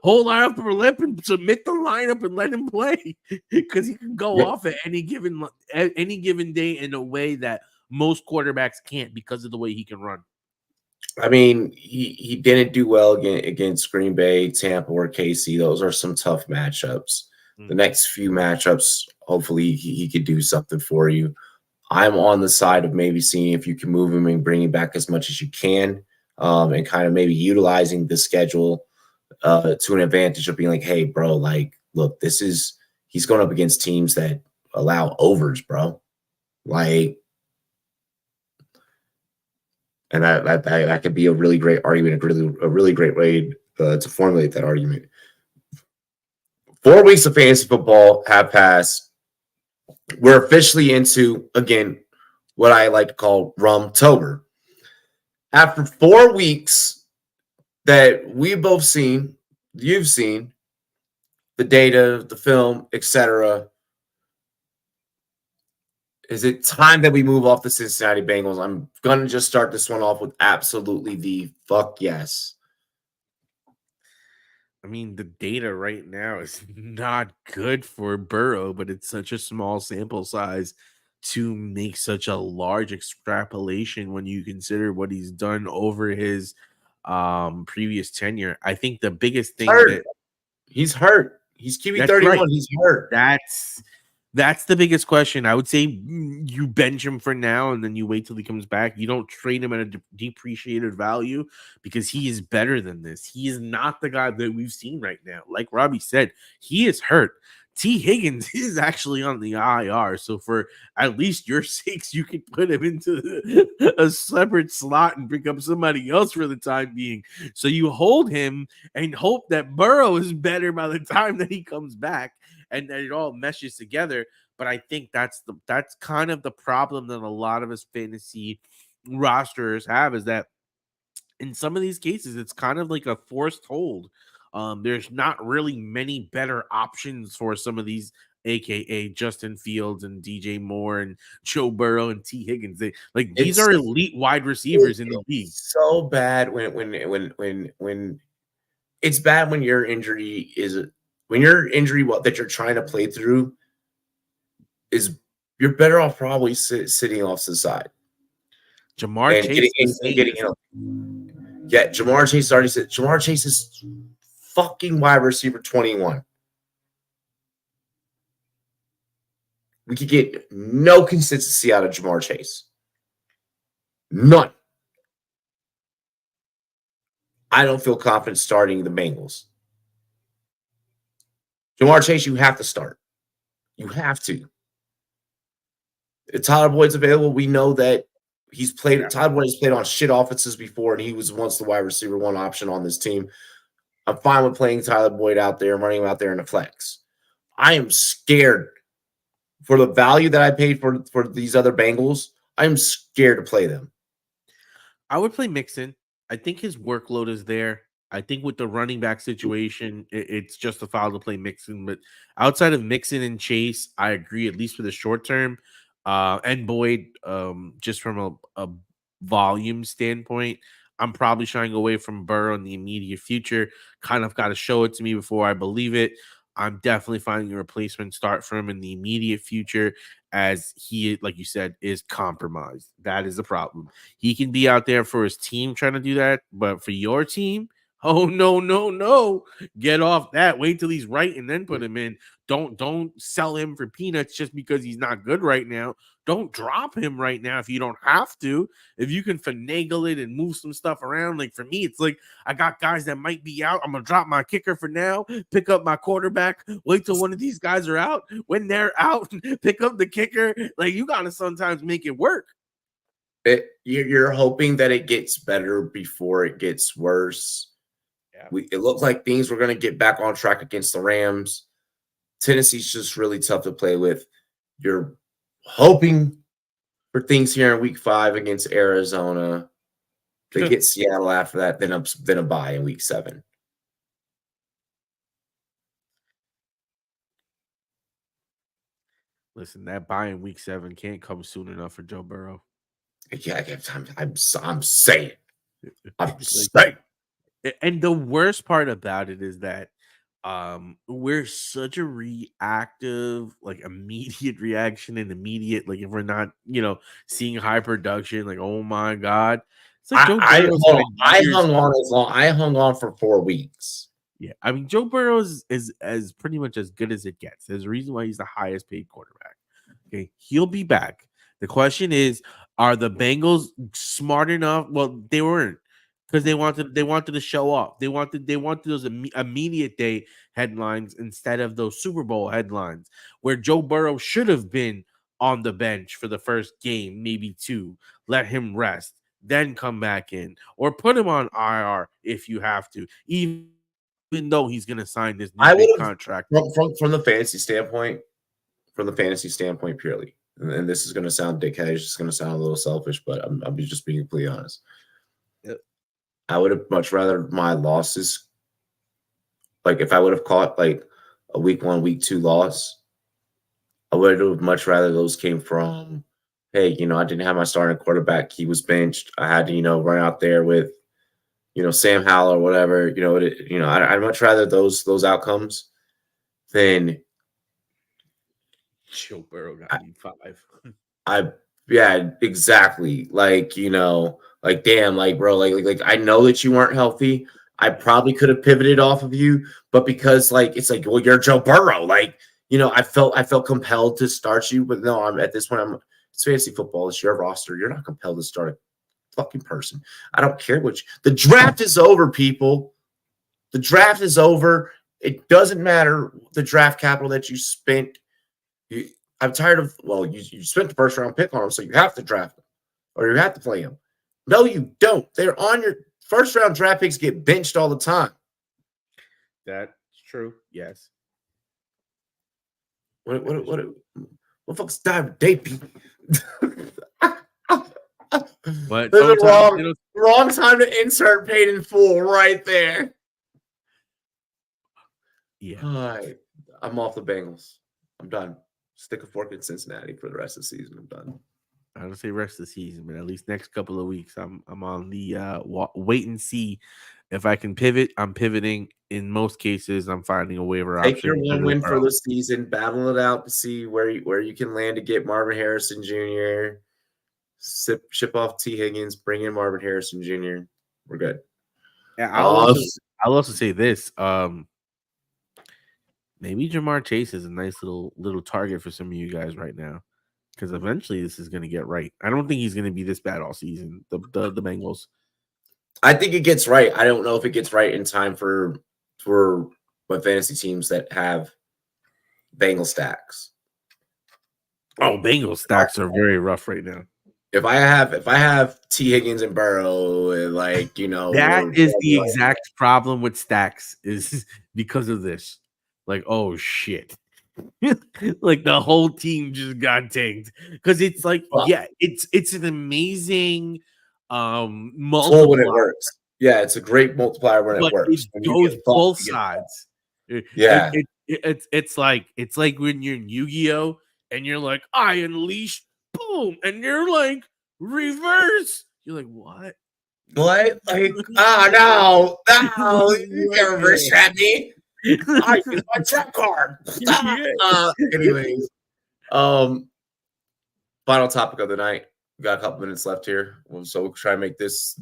hold our upper lip and submit the lineup and let him play because he can go off at any given day in a way that most quarterbacks can't because of the way he can run. I mean, he didn't do well against Green Bay, Tampa, or KC. Those are some tough matchups. The next few matchups, hopefully he could do something for you. I'm on the side of maybe seeing if you can move him and bring him back as much as you can, and kind of maybe utilizing the schedule to an advantage of being like, hey, bro, like, look, he's going up against teams that allow overs, bro. Like, and that could be a really great argument, a really great way to formulate that argument. 4 weeks of fantasy football have passed. We're officially into, again, what I like to call Rumtober. After 4 weeks that we've both seen, you've seen, the data, the film, etc., is it time that we move off the Cincinnati Bengals? I'm going to just start this one off with absolutely the fuck yes. I mean, the data right now is not good for Burrow, but it's such a small sample size to make such a large extrapolation when you consider what he's done over his previous tenure. I think the biggest thing he's hurt. He's QB 31. Right. He's hurt. That's the biggest question. I would say you bench him for now and then you wait till he comes back. You don't trade him at a depreciated value because he is better than this. He is not the guy that we've seen right now. Like Robbie said, he is hurt. T. Higgins is actually on the IR. So for at least your sakes, you can put him into a separate slot and pick up somebody else for the time being. So you hold him and hope that Burrow is better by the time that he comes back and that it all meshes together. But I think that's kind of the problem that a lot of us fantasy rosters have, is that in some of these cases, it's kind of like a forced hold. There's not really many better options for some of these, aka Justin Fields and DJ Moore and Joe Burrow and T. Higgins. These It's are elite wide receivers in the league. so bad when it's bad when your injury that you're trying to play through is you're better off probably sitting off to the side. Jamar Chase yeah, Jamar Chase already said Jamar Chase is fucking wide receiver 21. We could get no consistency out of Jamar Chase. None. I don't feel confident starting the Bengals. Jamar Chase, you have to start. You have to. If Tyler Boyd's available, we know that he's played. Yeah. Tyler Boyd has played on shit offenses before, and he was once the wide receiver one option on this team. I'm fine with playing Tyler Boyd out there and running him out there in a flex. I am scared for the value that I paid for these other Bengals. I'm scared to play them. I would play Mixon. I think his workload is there. I think with the running back situation, it's justifiable to play Mixon. But outside of Mixon and Chase, I agree, at least for the short term. And Boyd, just from a volume standpoint, I'm probably shying away from Burrow in the immediate future. Kind of got to show it to me before I believe it. I'm definitely finding a replacement start for him in the immediate future, as he, like you said, is compromised. That is the problem. He can be out there for his team trying to do that, but for your team, oh no. Get off that. Wait till he's right and then put him in. Don't sell him for peanuts just because he's not good right now. Don't drop him right now if you don't have to. If you can finagle it and move some stuff around, like for me, it's like I got guys that might be out. I'm gonna drop my kicker for now, pick up my quarterback, wait till one of these guys are out. When they're out, pick up the kicker. Like, you gotta sometimes make it work. You're hoping that it gets better before it gets worse. Yeah. It looked like things were going to get back on track against the Rams. Tennessee's just really tough to play with. You're hoping for things here in week 5 against Arizona. They get Seattle after that, then a bye in week 7. Listen, that bye in week 7 can't come soon enough for Joe Burrow. Yeah, I'm saying. I'm saying. And the worst part about it is that we're such a reactive, like immediate reaction and immediate, like if we're not, seeing high production, like, oh my God. It's like I hung on for 4 weeks. Yeah, I mean, Joe Burrow is as pretty much as good as it gets. There's a reason why he's the highest paid quarterback. Okay, he'll be back. The question is, are the Bengals smart enough? Well, they weren't, because they wanted to show off. They wanted those immediate day headlines instead of those Super Bowl headlines, where Joe Burrow should have been on the bench for the first game, maybe 2. Let him rest, then come back in, or put him on IR if you have to. Even though he's going to sign this new big contract. From the fantasy standpoint, purely, and this is going to sound dickhead, it's just going to sound a little selfish, but I'm just being completely honest. Yep. I would have much rather my losses, like if I would have caught like a week 1, week 2 loss, I would have much rather those came from, hey, I didn't have my starting quarterback, he was benched, I had to, run out there with, Sam Howell or whatever, I'd much rather those outcomes than Joe Burrow got me 5. Yeah, exactly. Like, like, damn, like, bro, like I know that you weren't healthy. I probably could have pivoted off of you, but because like it's like, well, you're Joe Burrow. Like, I felt compelled to start you, but no, I'm at this point, it's fantasy football, it's your roster. You're not compelled to start a fucking person. I don't care the draft is over, people. The draft is over. It doesn't matter the draft capital that you spent. I'm tired of, you spent the first round pick on him, so you have to draft him or you have to play him. No, you don't. They're on your first round draft picks, get benched all the time. That's true. Yes. What fuck's dive day, people? But Wrong time to insert paid in full right there. Yeah. All right. I'm off the Bengals. I'm done. Stick a fork in Cincinnati for the rest of the season. I'm done. I don't say rest of the season, but at least next couple of weeks, I'm on the wait and see. If I can pivot, I'm pivoting. In most cases, I'm finding a waiver Take option. your one win for the season, battle it out to see where you can land to get Marvin Harrison Jr. Ship off T. Higgins, bring in Marvin Harrison Jr. We're good. Yeah, I'll also say this. Maybe Jamar Chase is a nice little target for some of you guys right now, because eventually this is going to get right. I don't think he's going to be this bad all season. The Bengals. I think it gets right. I don't know if it gets right in time for my fantasy teams that have Bengal stacks. Oh, Bengal stacks are very rough right now. If I have T. Higgins and Burrow, and that is the exact problem with stacks is because of this. Like, oh shit. Like the whole team just got tanked. Because it's like, yeah, it's an amazing multiplier when it works. Yeah, it's a great multiplier when it works. It goes both sides. Yeah. It's like when you're in Yu-Gi-Oh! And you're like, I unleash, boom, and you're like, reverse. You're like, what? What? Like, no, you can't reverse trap me. I use my trap card. Anyways, final topic of the night. We got a couple minutes left here, so we'll try and make this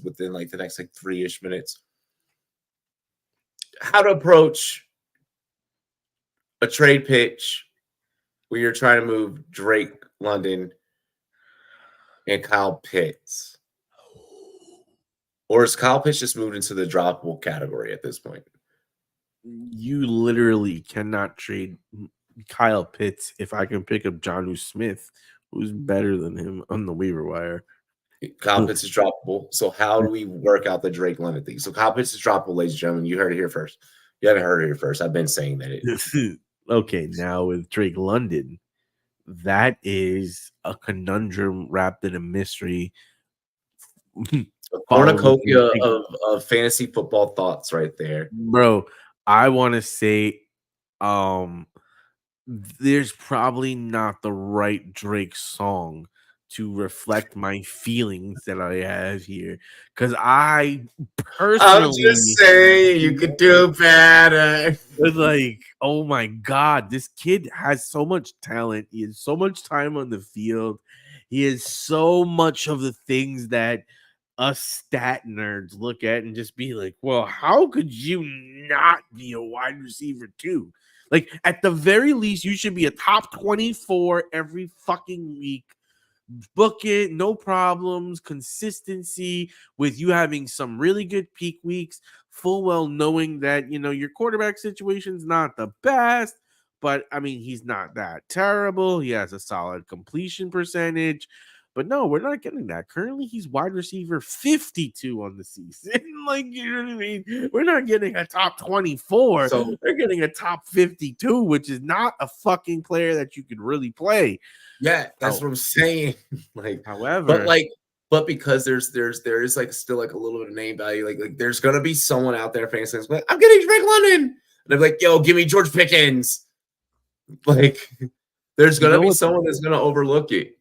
within like the next 3-ish minutes. How to approach a trade pitch where you're trying to move Drake London and Kyle Pitts. Or is Kyle Pitts just moved into the droppable category at this point? You literally cannot trade Kyle Pitts if I can pick up Jonnu Smith, who's better than him on the waiver wire. Kyle Pitts is droppable. So how do we work out the Drake London thing? So Kyle Pitts is droppable, ladies and gentlemen. You heard it here first. You haven't heard it here first. I've been saying that. Okay, now with Drake London, that is a conundrum wrapped in a mystery. A cornucopia of fantasy football thoughts right there. Bro, I want to say there's probably not the right Drake song to reflect my feelings that I have here, because I personally, I'm just saying you could do better. Like, oh my god, this kid has so much talent. He has so much time on the field. He has so much of the things that us stat nerds look at and just be like, well, how could you not be a wide receiver too? Like, at the very least, you should be a top 24 every fucking week. Book it, no problems, consistency with you having some really good peak weeks, full well knowing that, your quarterback situation's not the best, but I mean, he's not that terrible. He has a solid completion percentage. But no, we're not getting that. Currently, he's wide receiver 52 on the season. Like, you know what I mean? We're not getting a top 24. So we're getting a top 52, which is not a fucking player that you could really play. Yeah, that's what I'm saying. Like, however, but because there is like still like a little bit of name value. Like there's gonna be someone out there fantasy like, I'm getting Drake London, and they're like, yo, give me George Pickens. Like, there's gonna be someone that's gonna overlook it.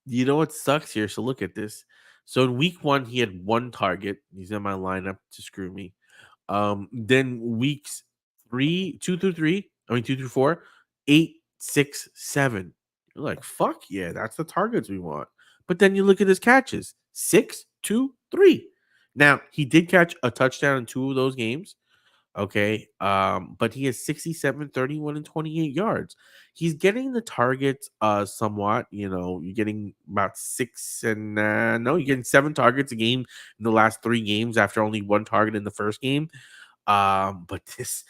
You know what sucks here? So look at this. So in week 1, he had 1 target. He's in my lineup to screw me. Then weeks 2 through 4, 8, 6, 7. You're like, fuck yeah, that's the targets we want. But then you look at his catches: 6, 2, 3. Now, he did catch a touchdown in 2 of those games. Okay. But he has 67, 31, and 28 yards. He's getting the targets somewhat. You're getting about you're getting 7 targets a game in the last 3 games after only 1 target in the first game. But this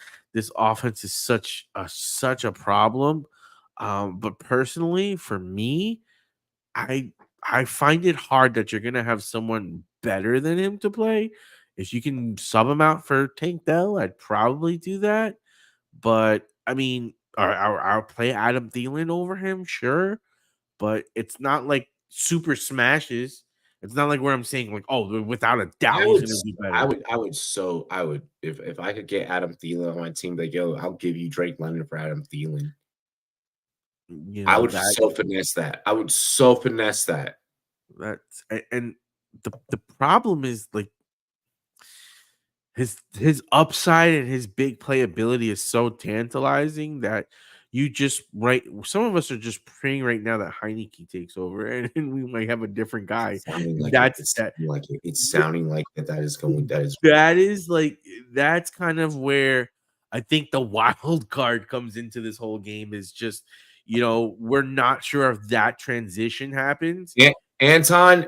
offense is such a problem. But personally, for me, I find it hard that you're gonna have someone better than him to play. If you can sub him out for Tank Dell, I'd probably do that. But I mean, I'll play Adam Thielen over him, sure. But it's not like super smashes. It's not like where I'm saying like, oh, without a doubt I he's would, going to be better. I would, if I could get Adam Thielen on my team, like, yo, I'll give you Drake London for Adam Thielen. You I know would that so finesse that. I would so finesse that. that's and the problem is like his upside and his big playability is so tantalizing that you just some of us are just praying right now that Heineke takes over and we might have a different guy. Sounding like it. That's It's that sounding like it. It's sounding like that is going. that is like that's kind of where I think the wild card comes into this whole game is just, we're not sure if that transition happens. Yeah, Anton,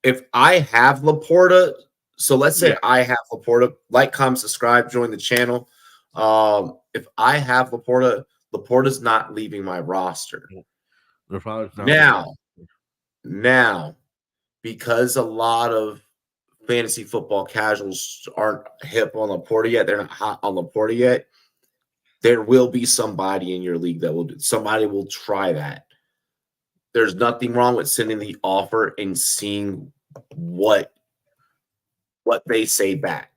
if I have Laporta, so let's say Yeah. I have Laporta, like, comment, subscribe, join the channel. If I have Laporta, Laporta's not leaving my roster. Now, because a lot of fantasy football casuals aren't hip on Laporta yet, they're not hot on Laporta yet, there will be somebody in your league that somebody will try that. There's nothing wrong with sending the offer and seeing what they say back.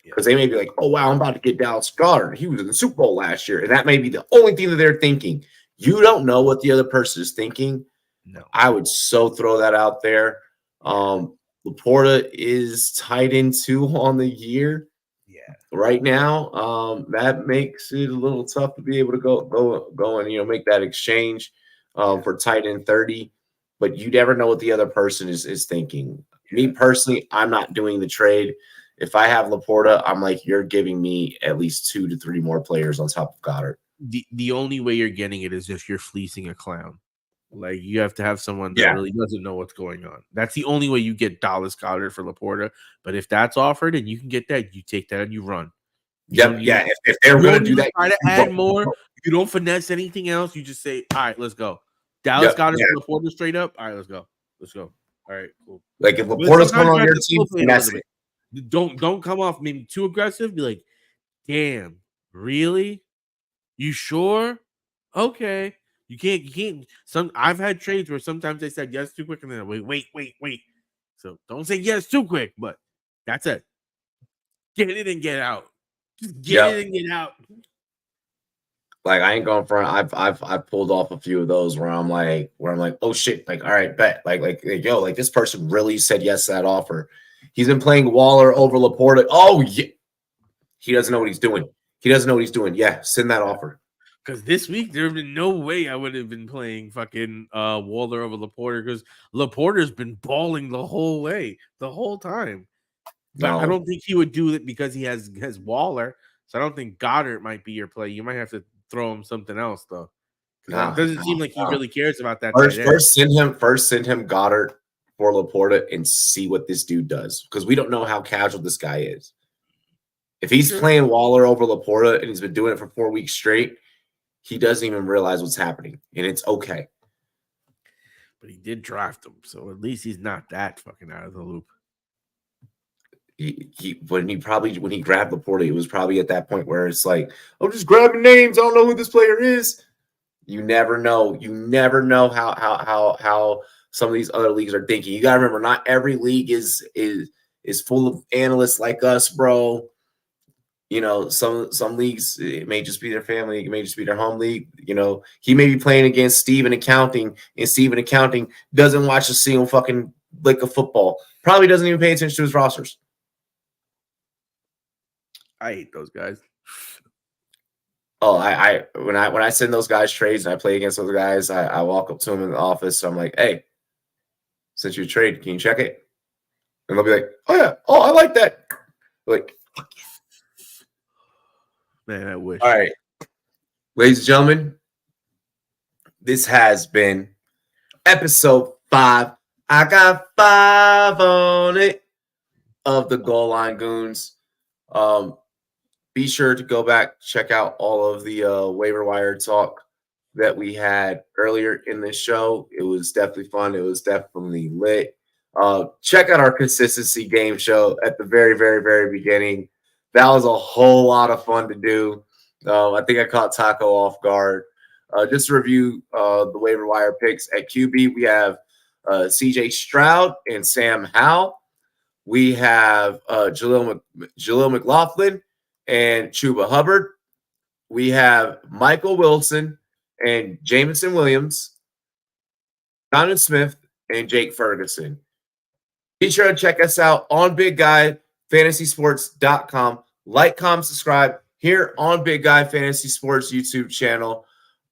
Because they may be like, oh, wow, I'm about to get Dallas Goedert. He was in the Super Bowl last year. And that may be the only thing that they're thinking. You don't know what the other person is thinking. No. I would so throw that out there. Laporta is tight end 2 on the year. Yeah. Right now, that makes it a little tough to be able to go and make that exchange for tight end 30. But you never know what the other person is thinking. Me personally, I'm not doing the trade. If I have Laporta, I'm like, you're giving me at least 2 to 3 more players on top of Goddard. The only way you're getting it is if you're fleecing a clown. Like, you have to have someone that really doesn't know what's going on. That's the only way you get Dallas Goedert for Laporta. But if that's offered and you can get that, you take that and you run. If they're going to do that, try to add more. You don't finesse anything else. You just say, all right, let's go. Dallas Goedert for Laporta straight up. All right, let's go. All right, cool. Like, if Laporta's coming on your team, finesse it. Don't come off maybe too aggressive. Be like, damn, really? You sure? Okay. You can't. I've had trades where sometimes they said yes too quick and then wait. So don't say yes too quick, but that's it. Get it and get out. Just get it and get out. Like, I ain't going for it. I've pulled off a few of those where I'm like, oh shit, like, all right, bet. Like yo, like, this person really said yes to that offer. He's been playing Waller over Laporta. Oh yeah. He doesn't know what he's doing. Yeah, send that offer. Because this week there would have been no way I would have been playing fucking Waller over Laporta because Laporta's been balling the whole way, the whole time. But I don't think he would do it because he has Waller. So I don't think Goddard might be your play. You might have to throw him something else though. It doesn't seem like he really cares about that. First send him Goddard for Laporta and see what this dude does. Because we don't know how casual this guy is. If he's playing Waller over Laporta and he's been doing it for 4 weeks straight, he doesn't even realize what's happening, and it's okay. But he did draft him, so at least he's not that fucking out of the loop. When he grabbed Laporta, it was probably at that point where it's like, I'm just grabbing names. I don't know who this player is. You never know. You never know how some of these other leagues are thinking. You gotta remember, not every league is full of analysts like us, bro. Some leagues, it may just be their family, it may just be their home league. He may be playing against Steve in accounting, and Steve in accounting doesn't watch a single fucking lick of football. Probably doesn't even pay attention to his rosters. I hate those guys. Oh, when I send those guys trades and I play against those guys, I walk up to them in the office. So I'm like, hey, sent you a trade, can you check it? And they'll be like, oh yeah, oh, I like that. Like, man, I wish. All right, ladies and gentlemen, this has been episode 5. I got 5 on it of the Goal Line Goons. Be sure to go back, check out all of the waiver wire talk that we had earlier in this show. It was definitely fun. It was definitely lit. Check out our consistency game show at the very, very, very beginning. That was a whole lot of fun to do. I think I caught Taco off guard. Just to review the waiver wire picks at QB, we have CJ Stroud and Sam Howell. We have Jaleel McLaughlin and Chuba Hubbard. We have Michael Wilson and Jamison Williams, Donovan Smith, and Jake Ferguson. Be sure to check us out on BigGuyFantasySports.com. Like, comment, subscribe here on Big Guy Fantasy Sports YouTube channel.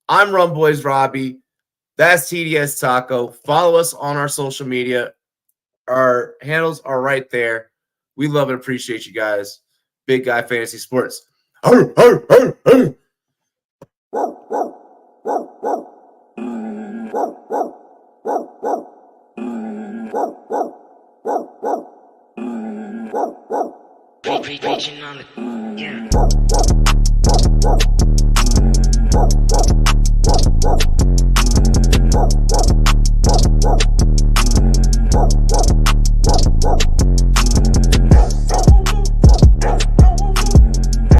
I'm RumboyzRobbie. That's TDS Taco. Follow us on our social media. Our handles are right there. We love and appreciate you guys. Big Guy Fantasy Sports. Arr, arr, arr, arr. Preaching on the